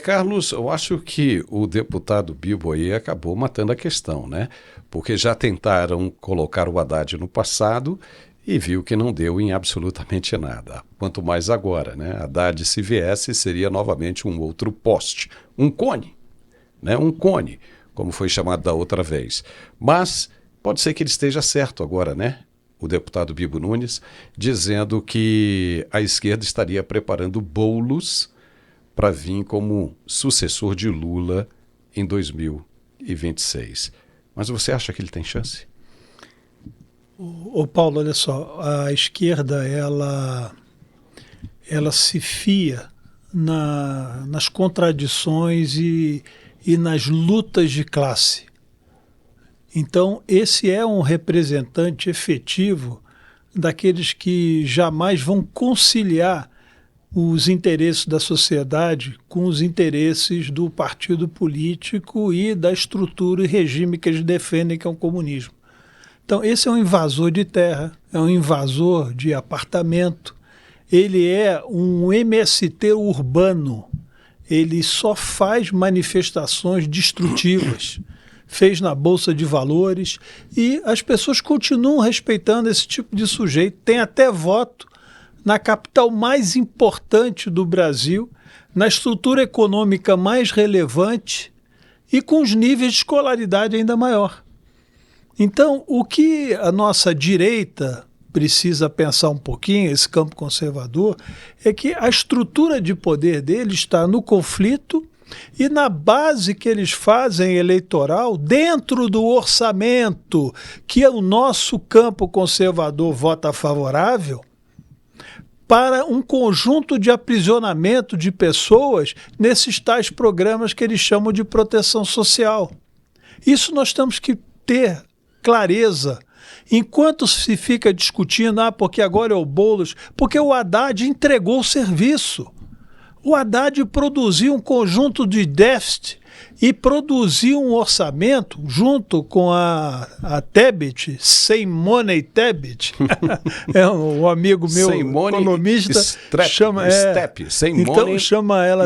[SPEAKER 1] Carlos, eu acho que o deputado Bibo aí acabou matando a questão, né? Porque já tentaram colocar o Haddad no passado e viu que não deu em absolutamente nada. Quanto mais agora, né? Haddad, se viesse, seria novamente um outro poste, um cone, né? Um cone, como foi chamado da outra vez. Mas pode ser que ele esteja certo agora, né? O deputado Bibo Nunes, dizendo que a esquerda estaria preparando Boulos para vir como sucessor de Lula em 2026. Mas você acha que ele tem chance?
[SPEAKER 6] Ô Paulo, olha só, a esquerda ela se fia nas contradições e nas lutas de classe. Então, esse é um representante efetivo daqueles que jamais vão conciliar os interesses da sociedade com os interesses do partido político e da estrutura e regime que eles defendem, que é o comunismo. Então, esse é um invasor de terra, é um invasor de apartamento, ele é um MST urbano, ele só faz manifestações destrutivas, fez na Bolsa de Valores, e as pessoas continuam respeitando esse tipo de sujeito, tem até voto na capital mais importante do Brasil, na estrutura econômica mais relevante e com os níveis de escolaridade ainda maior. Então, o que a nossa direita precisa pensar um pouquinho, esse campo conservador, é que a estrutura de poder dele está no conflito e na base que eles fazem eleitoral, dentro do orçamento que o nosso campo conservador vota favorável, para um conjunto de aprisionamento de pessoas nesses tais programas que eles chamam de proteção social. Isso nós temos que ter clareza. Enquanto se fica discutindo, porque agora é o Boulos, porque o Haddad entregou o serviço. O Haddad produziu um conjunto de déficit e produziu um orçamento junto com a Tebet, Simone Tebet, é um amigo meu economista, então chama ela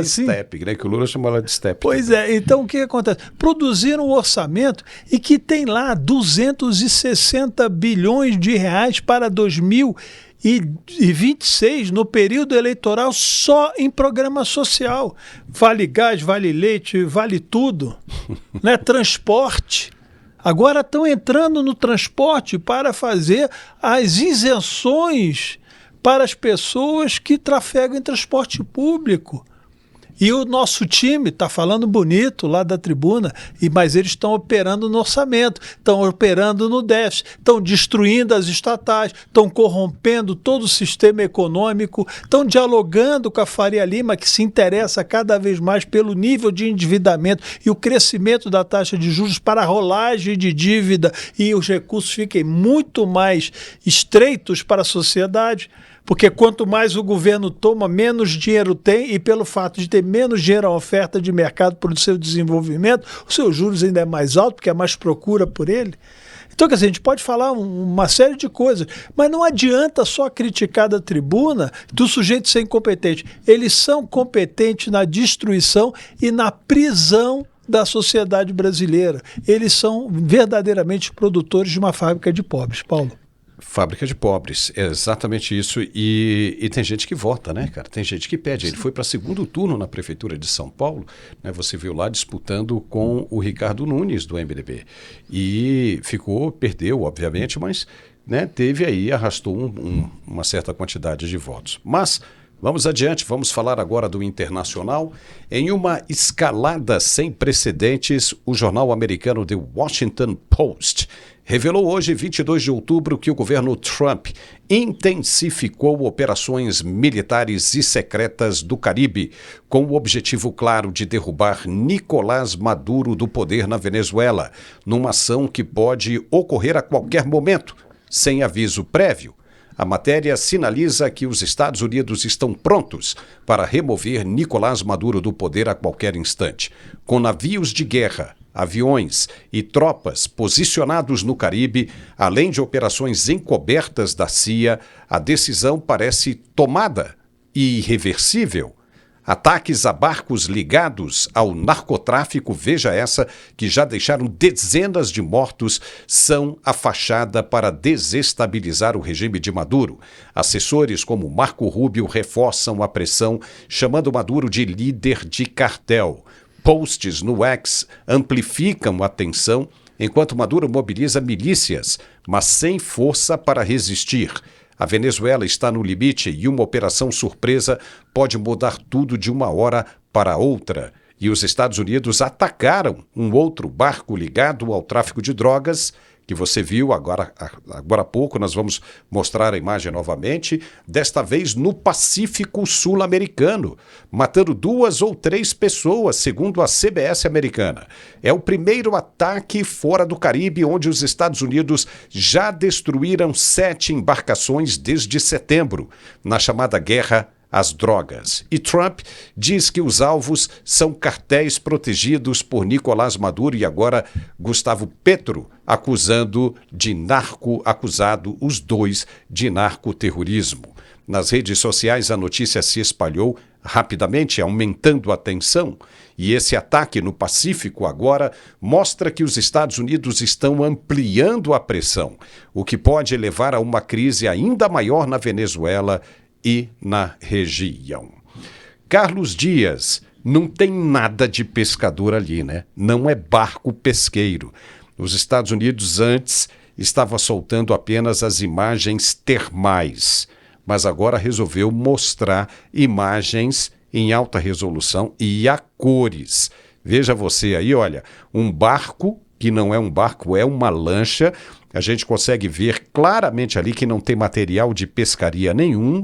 [SPEAKER 6] assim.
[SPEAKER 1] Step, né, que o Lula chamou ela de Step.
[SPEAKER 6] Pois é, então o que acontece? Produziram um orçamento e que tem lá 260 bilhões de reais para 2026, no período eleitoral, só em programa social. Vale gás, vale leite, vale tudo. Né? Transporte. Agora estão entrando no transporte para fazer as isenções para as pessoas que trafegam em transporte público. E o nosso time está falando bonito lá da tribuna, mas eles estão operando no orçamento, estão operando no déficit, estão destruindo as estatais, estão corrompendo todo o sistema econômico, estão dialogando com a Faria Lima, que se interessa cada vez mais pelo nível de endividamento e o crescimento da taxa de juros para a rolagem de dívida e os recursos fiquem muito mais estreitos para a sociedade. Porque quanto mais o governo toma, menos dinheiro tem, e pelo fato de ter menos dinheiro à oferta de mercado para o seu desenvolvimento, os seus juros ainda é mais alto, porque há mais procura por ele. Então, quer dizer, a gente pode falar uma série de coisas, mas não adianta só criticar da tribuna do sujeito ser incompetente. Eles são competentes na destruição e na prisão da sociedade brasileira. Eles são verdadeiramente produtores de uma fábrica de pobres, Paulo.
[SPEAKER 1] Fábrica de pobres, é exatamente isso. E tem gente que vota, né, cara? Tem gente que pede. Ele foi para segundo turno na Prefeitura de São Paulo, né? Você viu lá disputando com o Ricardo Nunes, do MDB. E perdeu, obviamente, mas né, arrastou uma certa quantidade de votos. Mas vamos adiante, vamos falar agora do internacional. Em uma escalada sem precedentes, o jornal americano The Washington Post revelou hoje, 22 de outubro, que o governo Trump intensificou operações militares e secretas do Caribe, com o objetivo claro de derrubar Nicolás Maduro do poder na Venezuela, numa ação que pode ocorrer a qualquer momento, sem aviso prévio. A matéria sinaliza que os Estados Unidos estão prontos para remover Nicolás Maduro do poder a qualquer instante, com navios de guerra, aviões e tropas posicionados no Caribe, além de operações encobertas da CIA. A decisão parece tomada e irreversível. Ataques a barcos ligados ao narcotráfico, veja essa, que já deixaram dezenas de mortos, são a fachada para desestabilizar o regime de Maduro. Assessores como Marco Rubio reforçam a pressão, chamando Maduro de líder de cartel. Posts no X amplificam a tensão, enquanto Maduro mobiliza milícias, mas sem força para resistir. A Venezuela está no limite e uma operação surpresa pode mudar tudo de uma hora para outra. E os Estados Unidos atacaram um outro barco ligado ao tráfico de drogas, que você viu agora há pouco, nós vamos mostrar a imagem novamente, desta vez no Pacífico Sul-Americano, matando 2 ou 3 pessoas, segundo a CBS americana. É o primeiro ataque fora do Caribe, onde os Estados Unidos já destruíram 7 embarcações desde setembro, na chamada Guerra às Drogas. E Trump diz que os alvos são cartéis protegidos por Nicolás Maduro e agora Gustavo Petro, acusado os dois de narcoterrorismo. Nas redes sociais a notícia se espalhou rapidamente, aumentando a tensão, e esse ataque no Pacífico agora mostra que os Estados Unidos estão ampliando a pressão, o que pode levar a uma crise ainda maior na Venezuela e na região. Carlos Dias, não tem nada de pescador ali, né? Não é barco pesqueiro. Os Estados Unidos antes estava soltando apenas as imagens termais, mas agora resolveu mostrar imagens em alta resolução e a cores. Veja você aí, olha, um barco que não é um barco, é uma lancha. A gente consegue ver claramente ali que não tem material de pescaria nenhum,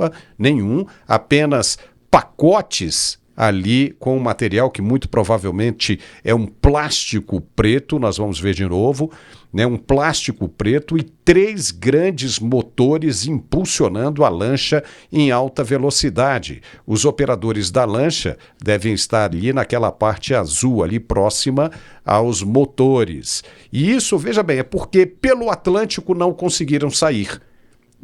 [SPEAKER 1] apenas pacotes ali com material que muito provavelmente é um plástico preto, nós vamos ver de novo, né? Um plástico preto e 3 grandes motores impulsionando a lancha em alta velocidade. Os operadores da lancha devem estar ali naquela parte azul, ali próxima aos motores. E isso, veja bem, é porque pelo Atlântico não conseguiram sair.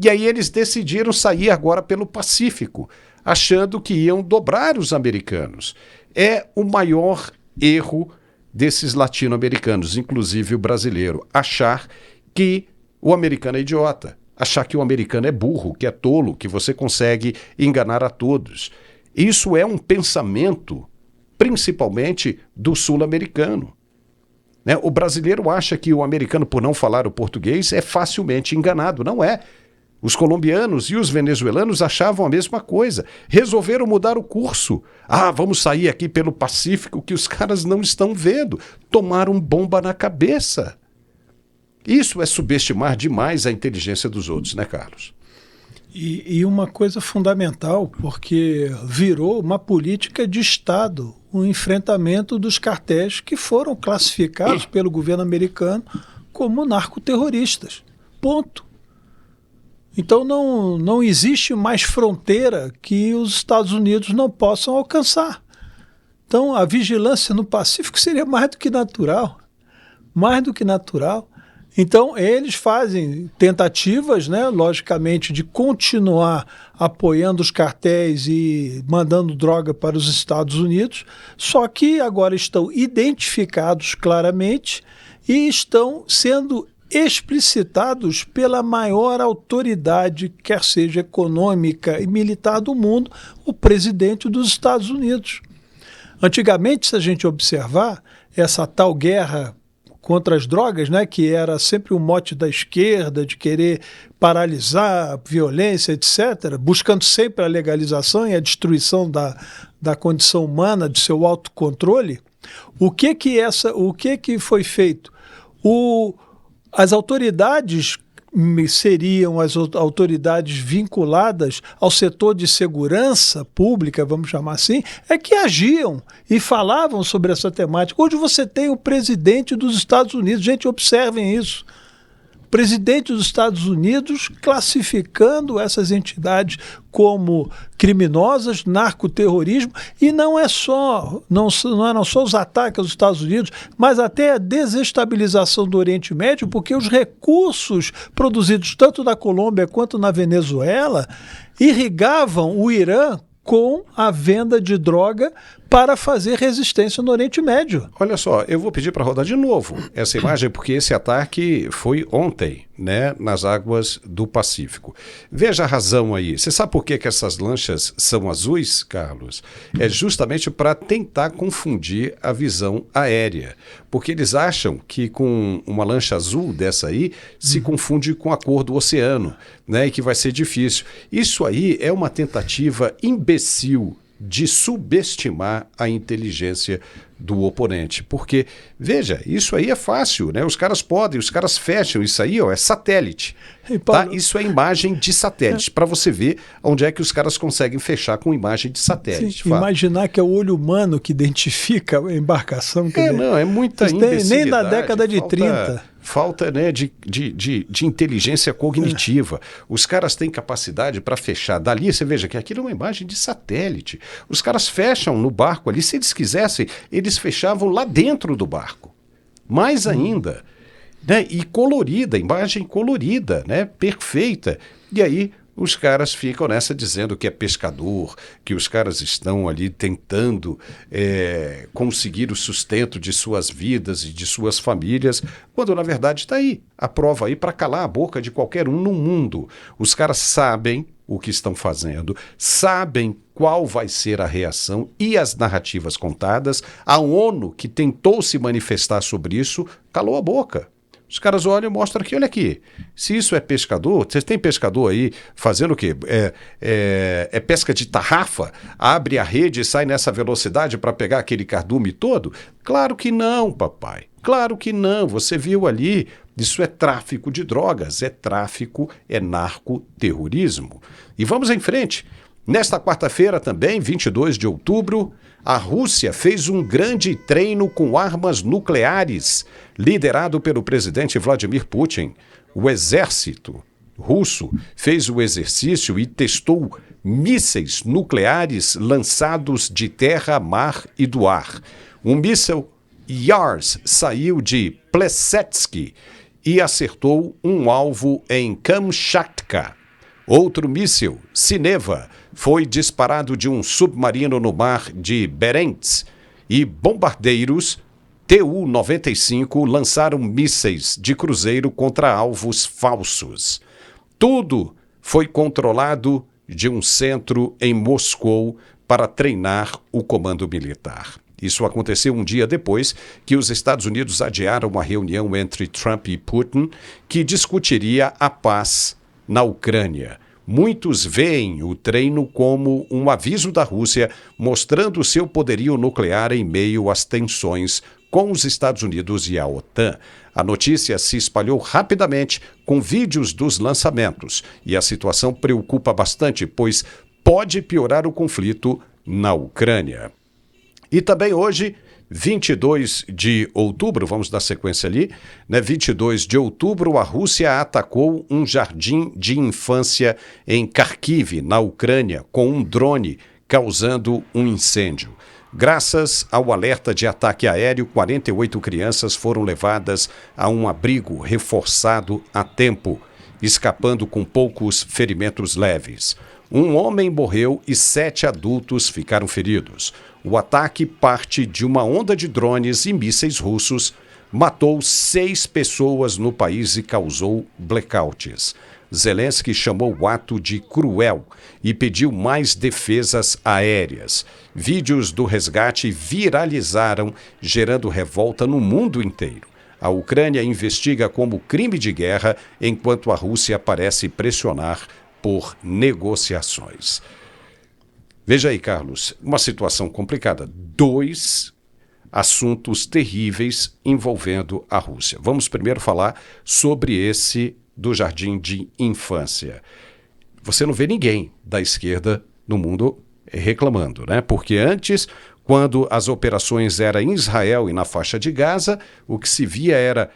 [SPEAKER 1] E aí eles decidiram sair agora pelo Pacífico, achando que iam dobrar os americanos. É o maior erro desses latino-americanos, inclusive o brasileiro, achar que o americano é idiota, achar que o americano é burro, que é tolo, que você consegue enganar a todos. Isso é um pensamento, principalmente do sul-americano. Né? O brasileiro acha que o americano, por não falar o português, é facilmente enganado. Não é. Os colombianos e os venezuelanos achavam a mesma coisa. Resolveram mudar o curso. Vamos sair aqui pelo Pacífico, que os caras não estão vendo. Tomaram bomba na cabeça. Isso é subestimar demais a inteligência dos outros, né, Carlos?
[SPEAKER 6] E uma coisa fundamental, porque virou uma política de Estado, o enfrentamento dos cartéis que foram classificados pelo governo americano como narcoterroristas. Ponto. Então não existe mais fronteira que os Estados Unidos não possam alcançar. Então a vigilância no Pacífico seria mais do que natural. Mais do que natural. Então eles fazem tentativas, né, logicamente, de continuar apoiando os cartéis e mandando droga para os Estados Unidos, só que agora estão identificados claramente e estão sendo explicitados pela maior autoridade, quer seja econômica e militar do mundo, o presidente dos Estados Unidos. Antigamente, se a gente observar, essa tal guerra contra as drogas, né, que era sempre um mote da esquerda, de querer paralisar a violência, etc., buscando sempre a legalização e a destruição da condição humana, de seu autocontrole, o que foi feito? As autoridades seriam as autoridades vinculadas ao setor de segurança pública, vamos chamar assim, é que agiam e falavam sobre essa temática. Hoje você tem o presidente dos Estados Unidos, gente, observem isso. O presidente dos Estados Unidos classificando essas entidades como criminosas, narcoterrorismo, e não eram só os ataques aos Estados Unidos, mas até a desestabilização do Oriente Médio, porque os recursos produzidos tanto na Colômbia quanto na Venezuela irrigavam o Irã com a venda de droga para fazer resistência no Oriente Médio.
[SPEAKER 1] Olha só, eu vou pedir para rodar de novo essa imagem, porque esse ataque foi ontem, né, nas águas do Pacífico. Veja a razão aí. Você sabe por que essas lanchas são azuis, Carlos? É justamente para tentar confundir a visão aérea, porque eles acham que com uma lancha azul dessa aí se confunde com a cor do oceano, né, e que vai ser difícil. Isso aí é uma tentativa imbecil de subestimar a inteligência do oponente. Porque, veja, isso aí é fácil, né? Os caras fecham isso aí, ó, é satélite.
[SPEAKER 6] E, Paulo,
[SPEAKER 1] tá? Isso é imagem de satélite, para você ver onde é que os caras conseguem fechar com imagem de satélite.
[SPEAKER 6] Sim, imaginar que é o olho humano que identifica a embarcação.
[SPEAKER 1] Não, é muita imbecilidade.
[SPEAKER 6] Nem na década de 30.
[SPEAKER 1] Falta, né, de inteligência cognitiva. Os caras têm capacidade para fechar. Dali, você veja que aquilo é uma imagem de satélite. Os caras fecham no barco ali. Se eles quisessem, eles fechavam lá dentro do barco. Mais ainda. Né? E colorida, imagem colorida, né? Perfeita. E aí os caras ficam nessa dizendo que é pescador, que os caras estão ali tentando conseguir o sustento de suas vidas e de suas famílias, quando na verdade está aí, a prova aí para calar a boca de qualquer um no mundo. Os caras sabem o que estão fazendo, sabem qual vai ser a reação e as narrativas contadas. A ONU, que tentou se manifestar sobre isso, calou a boca. Os caras olham e mostram aqui, olha aqui, se isso é pescador, você tem pescador aí fazendo o quê? É pesca de tarrafa? Abre a rede e sai nessa velocidade para pegar aquele cardume todo? Claro que não, papai. Claro que não. Você viu ali, isso é tráfico de drogas, é narcoterrorismo. E vamos em frente. Nesta quarta-feira também, 22 de outubro, a Rússia fez um grande treino com armas nucleares, liderado pelo presidente Vladimir Putin. O exército russo fez o exercício e testou mísseis nucleares lançados de terra, mar e do ar. Um míssil Yars saiu de Plessetsk e acertou um alvo em Kamchatka. Outro míssil, Sineva, foi disparado de um submarino no mar de Barents e bombardeiros Tu-95 lançaram mísseis de cruzeiro contra alvos falsos. Tudo foi controlado de um centro em Moscou para treinar o comando militar. Isso aconteceu um dia depois que os Estados Unidos adiaram uma reunião entre Trump e Putin que discutiria a paz na Ucrânia. Muitos veem o treino como um aviso da Rússia mostrando seu poderio nuclear em meio às tensões com os Estados Unidos e a OTAN. A notícia se espalhou rapidamente com vídeos dos lançamentos e a situação preocupa bastante, pois pode piorar o conflito na Ucrânia. E também hoje, 22 de outubro, vamos dar sequência ali, né? 22 de outubro, a Rússia atacou um jardim de infância em Kharkiv, na Ucrânia, com um drone, causando um incêndio. Graças ao alerta de ataque aéreo, 48 crianças foram levadas a um abrigo reforçado a tempo, escapando com poucos ferimentos leves. Um homem morreu e 7 adultos ficaram feridos. O ataque parte de uma onda de drones e mísseis russos, matou 6 pessoas no país e causou blackouts. Zelensky chamou o ato de cruel e pediu mais defesas aéreas. Vídeos do resgate viralizaram, gerando revolta no mundo inteiro. A Ucrânia investiga como crime de guerra, enquanto a Rússia parece pressionar por negociações. Veja aí, Carlos, uma situação complicada. 2 assuntos terríveis envolvendo a Rússia. Vamos primeiro falar sobre esse do jardim de infância. Você não vê ninguém da esquerda no mundo reclamando, né? Porque antes, quando as operações eram em Israel e na faixa de Gaza, o que se via era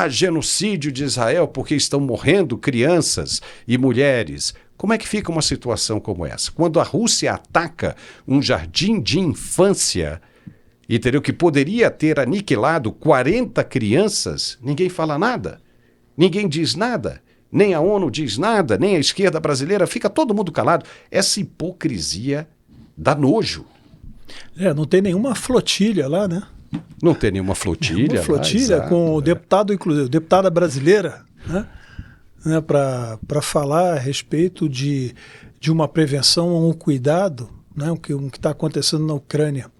[SPEAKER 1] genocídio de Israel porque estão morrendo crianças e mulheres. Como é que fica uma situação como essa? Quando a Rússia ataca um jardim de infância, entendeu? Que poderia ter aniquilado 40 crianças, ninguém fala nada. Ninguém diz nada. Nem a ONU diz nada, nem a esquerda brasileira. Fica todo mundo calado. Essa hipocrisia dá nojo.
[SPEAKER 6] Não tem nenhuma flotilha lá, né?
[SPEAKER 1] Não tem nenhuma flotilha.
[SPEAKER 6] Uma flotilha lá, com o deputado, inclusive, deputada brasileira, né? Para falar a respeito de uma prevenção, um cuidado, né? O que está acontecendo na Ucrânia.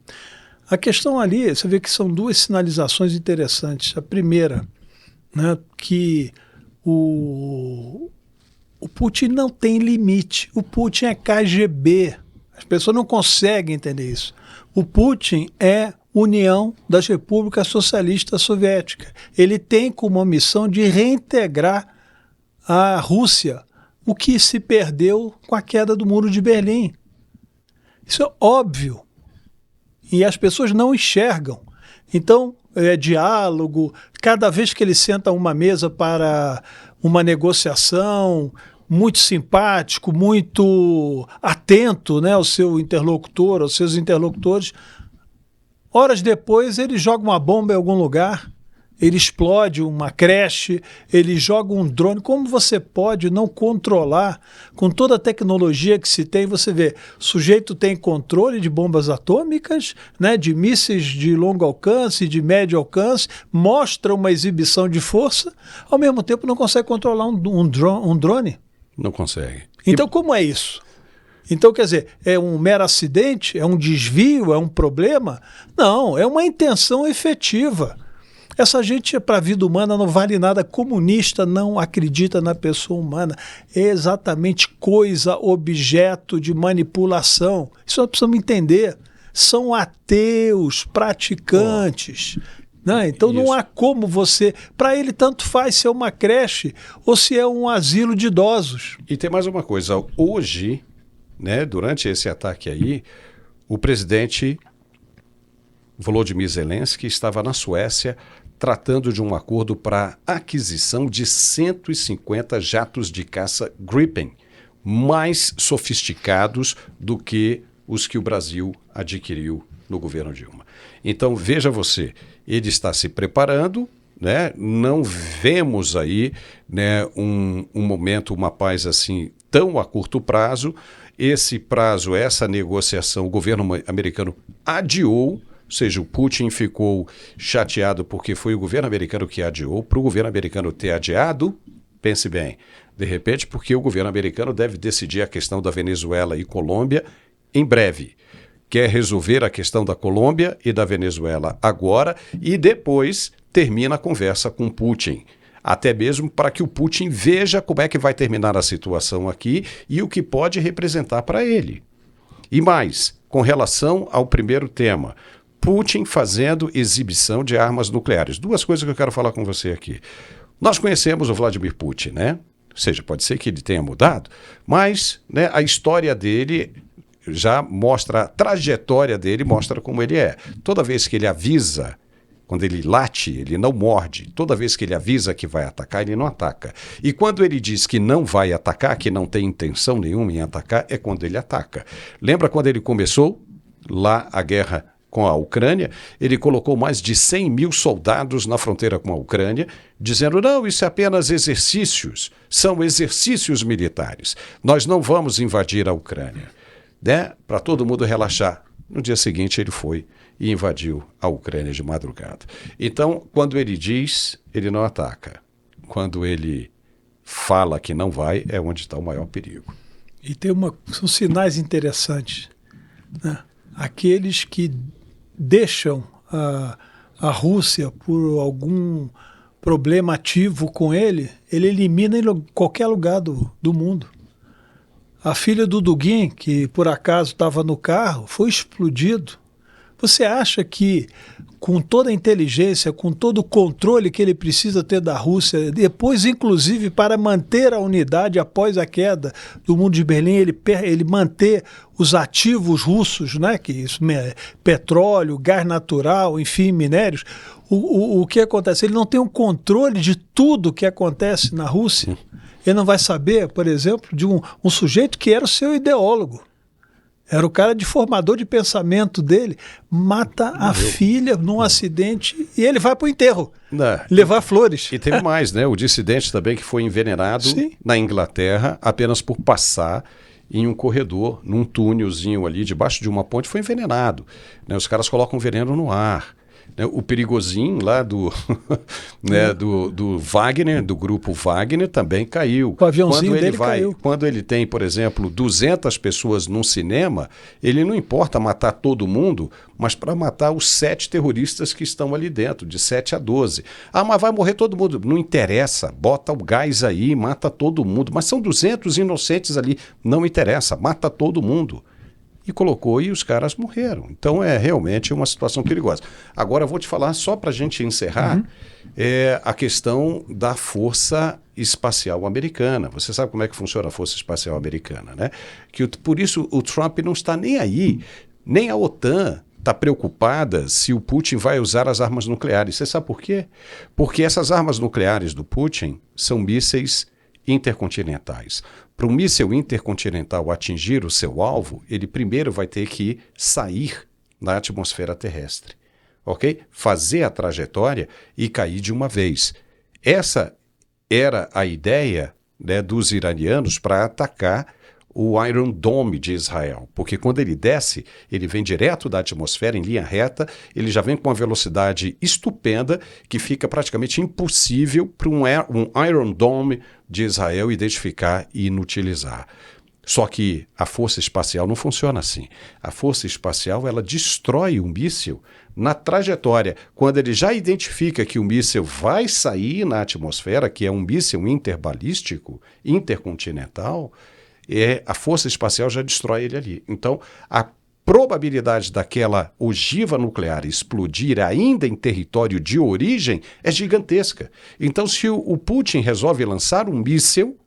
[SPEAKER 6] A questão ali, você vê que são 2 sinalizações interessantes. A primeira, né, que o Putin não tem limite. O Putin é KGB. As pessoas não conseguem entender isso. O Putin é União das Repúblicas Socialistas Soviéticas. Ele tem como missão de reintegrar a Rússia, o que se perdeu com a queda do Muro de Berlim. Isso é óbvio. E as pessoas não enxergam. Então, diálogo, cada vez que ele senta a uma mesa para uma negociação, muito simpático, muito atento, né, ao seu interlocutor, aos seus interlocutores, horas depois ele joga uma bomba em algum lugar, ele explode uma creche, ele joga um drone. Como você pode não controlar, com toda a tecnologia que se tem, você vê, o sujeito tem controle de bombas atômicas, né, de mísseis de longo alcance, de médio alcance, mostra uma exibição de força, ao mesmo tempo não consegue controlar um drone.
[SPEAKER 1] Não consegue.
[SPEAKER 6] Então como é isso? Então, quer dizer, é um mero acidente? É um desvio? É um problema? Não, é uma intenção efetiva. Essa gente, para a vida humana, não vale nada. Comunista não acredita na pessoa humana. É exatamente coisa, objeto de manipulação. Isso nós precisamos entender. São ateus, praticantes. Né? Então não há como você... Para ele, tanto faz se é uma creche ou se é um asilo de idosos.
[SPEAKER 1] E tem mais uma coisa. Hoje, né, durante esse ataque aí, o presidente Volodymyr Zelensky estava na Suécia tratando de um acordo para aquisição de 150 jatos de caça Gripen, mais sofisticados do que os que o Brasil adquiriu no governo Dilma. Então, veja você, ele está se preparando, né? Não vemos aí, né, um momento, uma paz assim tão a curto prazo. Esse prazo, essa negociação, o governo americano adiou, ou seja, o Putin ficou chateado porque foi o governo americano que adiou. Para o governo americano ter adiado, pense bem, de repente porque o governo americano deve decidir a questão da Venezuela e Colômbia em breve. Quer resolver a questão da Colômbia e da Venezuela agora e depois termina a conversa com Putin. Até mesmo para que o Putin veja como é que vai terminar a situação aqui e o que pode representar para ele. E mais, com relação ao primeiro tema, Putin fazendo exibição de armas nucleares. Duas coisas que eu quero falar com você aqui. Nós conhecemos o Vladimir Putin, né? Ou seja, pode ser que ele tenha mudado, mas, né, a história dele já mostra, a trajetória dele mostra como ele é. Toda vez que ele avisa, quando ele late, ele não morde. Toda vez que ele avisa que vai atacar, ele não ataca. E quando ele diz que não vai atacar, que não tem intenção nenhuma em atacar, é quando ele ataca. Lembra quando ele começou lá a guerra com a Ucrânia? Ele colocou mais de 100 mil soldados na fronteira com a Ucrânia, dizendo, não, isso é apenas exercícios, são exercícios militares. Nós não vamos invadir a Ucrânia, né? Para todo mundo relaxar. No dia seguinte ele foi e invadiu a Ucrânia de madrugada. Então, quando ele diz, ele não ataca. Quando ele fala que não vai, é onde está o maior perigo.
[SPEAKER 6] E são sinais interessantes, né? Aqueles que deixam a Rússia por algum problema ativo com ele elimina em qualquer lugar do mundo. A filha do Dugin, que por acaso estava no carro, foi explodido. Você acha que, com toda a inteligência, com todo o controle que ele precisa ter da Rússia, depois, inclusive, para manter a unidade após a queda do Muro de Berlim, ele manter os ativos russos, né, que isso, petróleo, gás natural, enfim, minérios, o que acontece? Ele não tem um controle de tudo que acontece na Rússia. Ele não vai saber, por exemplo, de um sujeito que era o seu ideólogo. Era o cara de formador de pensamento dele, mata a filha num acidente e ele vai para o enterro, levar flores.
[SPEAKER 1] E teve mais, né? O dissidente também que foi envenenado na Inglaterra apenas por passar em um corredor, num túnelzinho ali debaixo de uma ponte, foi envenenado. Né? Os caras colocam veneno no ar. O Perigozinho lá do Wagner, do grupo Wagner, também caiu.
[SPEAKER 6] O aviãozinho dele caiu.
[SPEAKER 1] Quando ele tem, por exemplo, 200 pessoas num cinema, ele não importa matar todo mundo, mas para matar os 7 terroristas que estão ali dentro, de 7 a 12. Ah, mas vai morrer todo mundo. Não interessa, bota o gás aí, mata todo mundo. Mas são 200 inocentes ali, não interessa, mata todo mundo. e colocou e os caras morreram. Então é realmente uma situação perigosa. Agora eu vou te falar, só para a gente encerrar, a questão da Força Espacial Americana. Você sabe como é que funciona a Força Espacial Americana, né? Por isso o Trump não está nem aí, nem a OTAN está preocupada se o Putin vai usar as armas nucleares. Você sabe por quê? Porque essas armas nucleares do Putin são mísseis intercontinentais. Para um míssil intercontinental atingir o seu alvo, ele primeiro vai ter que sair da atmosfera terrestre, ok? Fazer a trajetória e cair de uma vez. Essa era a ideia, né, dos iranianos para atacar o Iron Dome de Israel, porque quando ele desce, ele vem direto da atmosfera em linha reta, ele já vem com uma velocidade estupenda que fica praticamente impossível para um Iron Dome de Israel identificar e inutilizar. Só que a força espacial não funciona assim. A força espacial, ela destrói o míssil na trajetória. Quando ele já identifica que o míssil vai sair na atmosfera, que é um míssil interbalístico, intercontinental, a força espacial já destrói ele ali. Então, a probabilidade daquela ogiva nuclear explodir ainda em território de origem é gigantesca. Então, se o Putin resolve lançar um míssil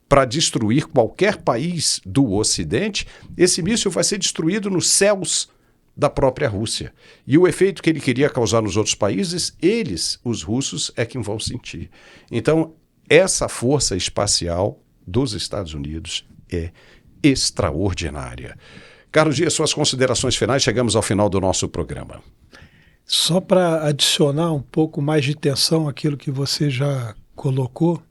[SPEAKER 1] para destruir qualquer país do Ocidente, esse míssil vai ser destruído nos céus da própria Rússia. E o efeito que ele queria causar nos outros países, eles, os russos, é quem vão sentir. Então, essa força espacial dos Estados Unidos é extraordinária. Carlos Dias, suas considerações finais, chegamos ao final do nosso programa.
[SPEAKER 6] Só para adicionar um pouco mais de tensão àquilo que você já colocou,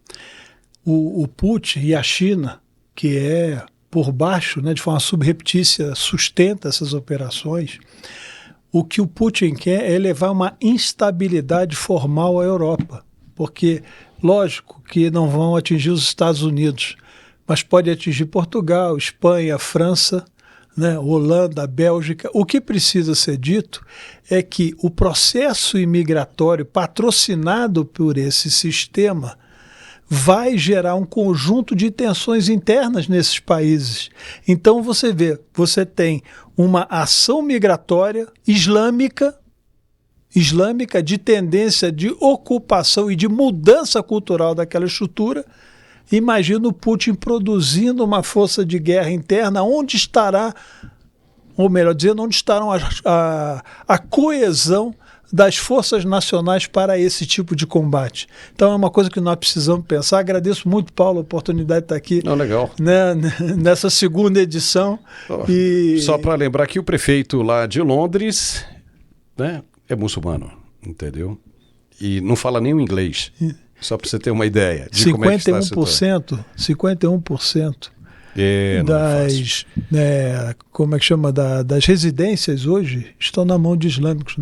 [SPEAKER 6] o Putin e a China, que é por baixo, né, de forma subreptícia, sustenta essas operações, o que o Putin quer é levar uma instabilidade formal à Europa, porque, lógico que não vão atingir os Estados Unidos, mas pode atingir Portugal, Espanha, França, né, Holanda, Bélgica. O que precisa ser dito é que o processo imigratório patrocinado por esse sistema vai gerar um conjunto de tensões internas nesses países. Então você vê, você tem uma ação migratória islâmica de tendência de ocupação e de mudança cultural daquela estrutura. Imagina o Putin produzindo uma força de guerra interna, onde estará, ou melhor dizendo, onde estarão a coesão das forças nacionais para esse tipo de combate. Então é uma coisa que nós precisamos pensar. Agradeço muito, Paulo, a oportunidade de estar aqui
[SPEAKER 1] legal.
[SPEAKER 6] Né, nessa segunda edição.
[SPEAKER 1] Só para lembrar que o prefeito lá de Londres, né, é muçulmano, entendeu? E não fala nem o inglês. Só para você ter uma ideia de 51%, como é que está a situação. 51% das, como é que chama, das residências hoje estão na mão de islâmicos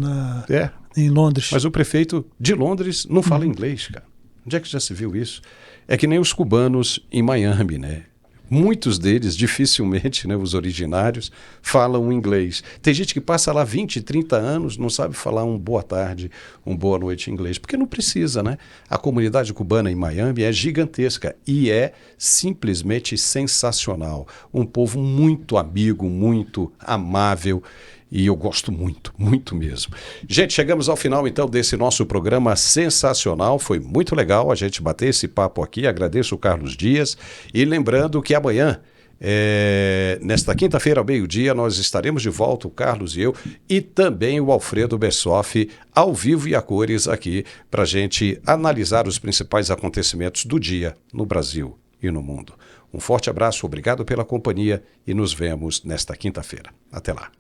[SPEAKER 1] em Londres. Mas o prefeito de Londres não fala inglês, cara. Onde é que já se viu isso? É que nem os cubanos em Miami, né? Muitos deles, dificilmente, né, os originários, falam inglês. Tem gente que passa lá 20, 30 anos, não sabe falar um boa tarde, um boa noite em inglês, porque não precisa, né? A comunidade cubana em Miami é gigantesca e é simplesmente sensacional. Um povo muito amigo, muito amável. E eu gosto muito, muito mesmo. Gente, chegamos ao final então desse nosso programa sensacional. Foi muito legal a gente bater esse papo aqui. Agradeço o Carlos Dias. E lembrando que amanhã, nesta quinta-feira ao meio-dia, nós estaremos de volta, o Carlos e eu, e também o Alfredo Bessoff, ao vivo e a cores aqui, para a gente analisar os principais acontecimentos do dia no Brasil e no mundo. Um forte abraço, obrigado pela companhia e nos vemos nesta quinta-feira. Até lá.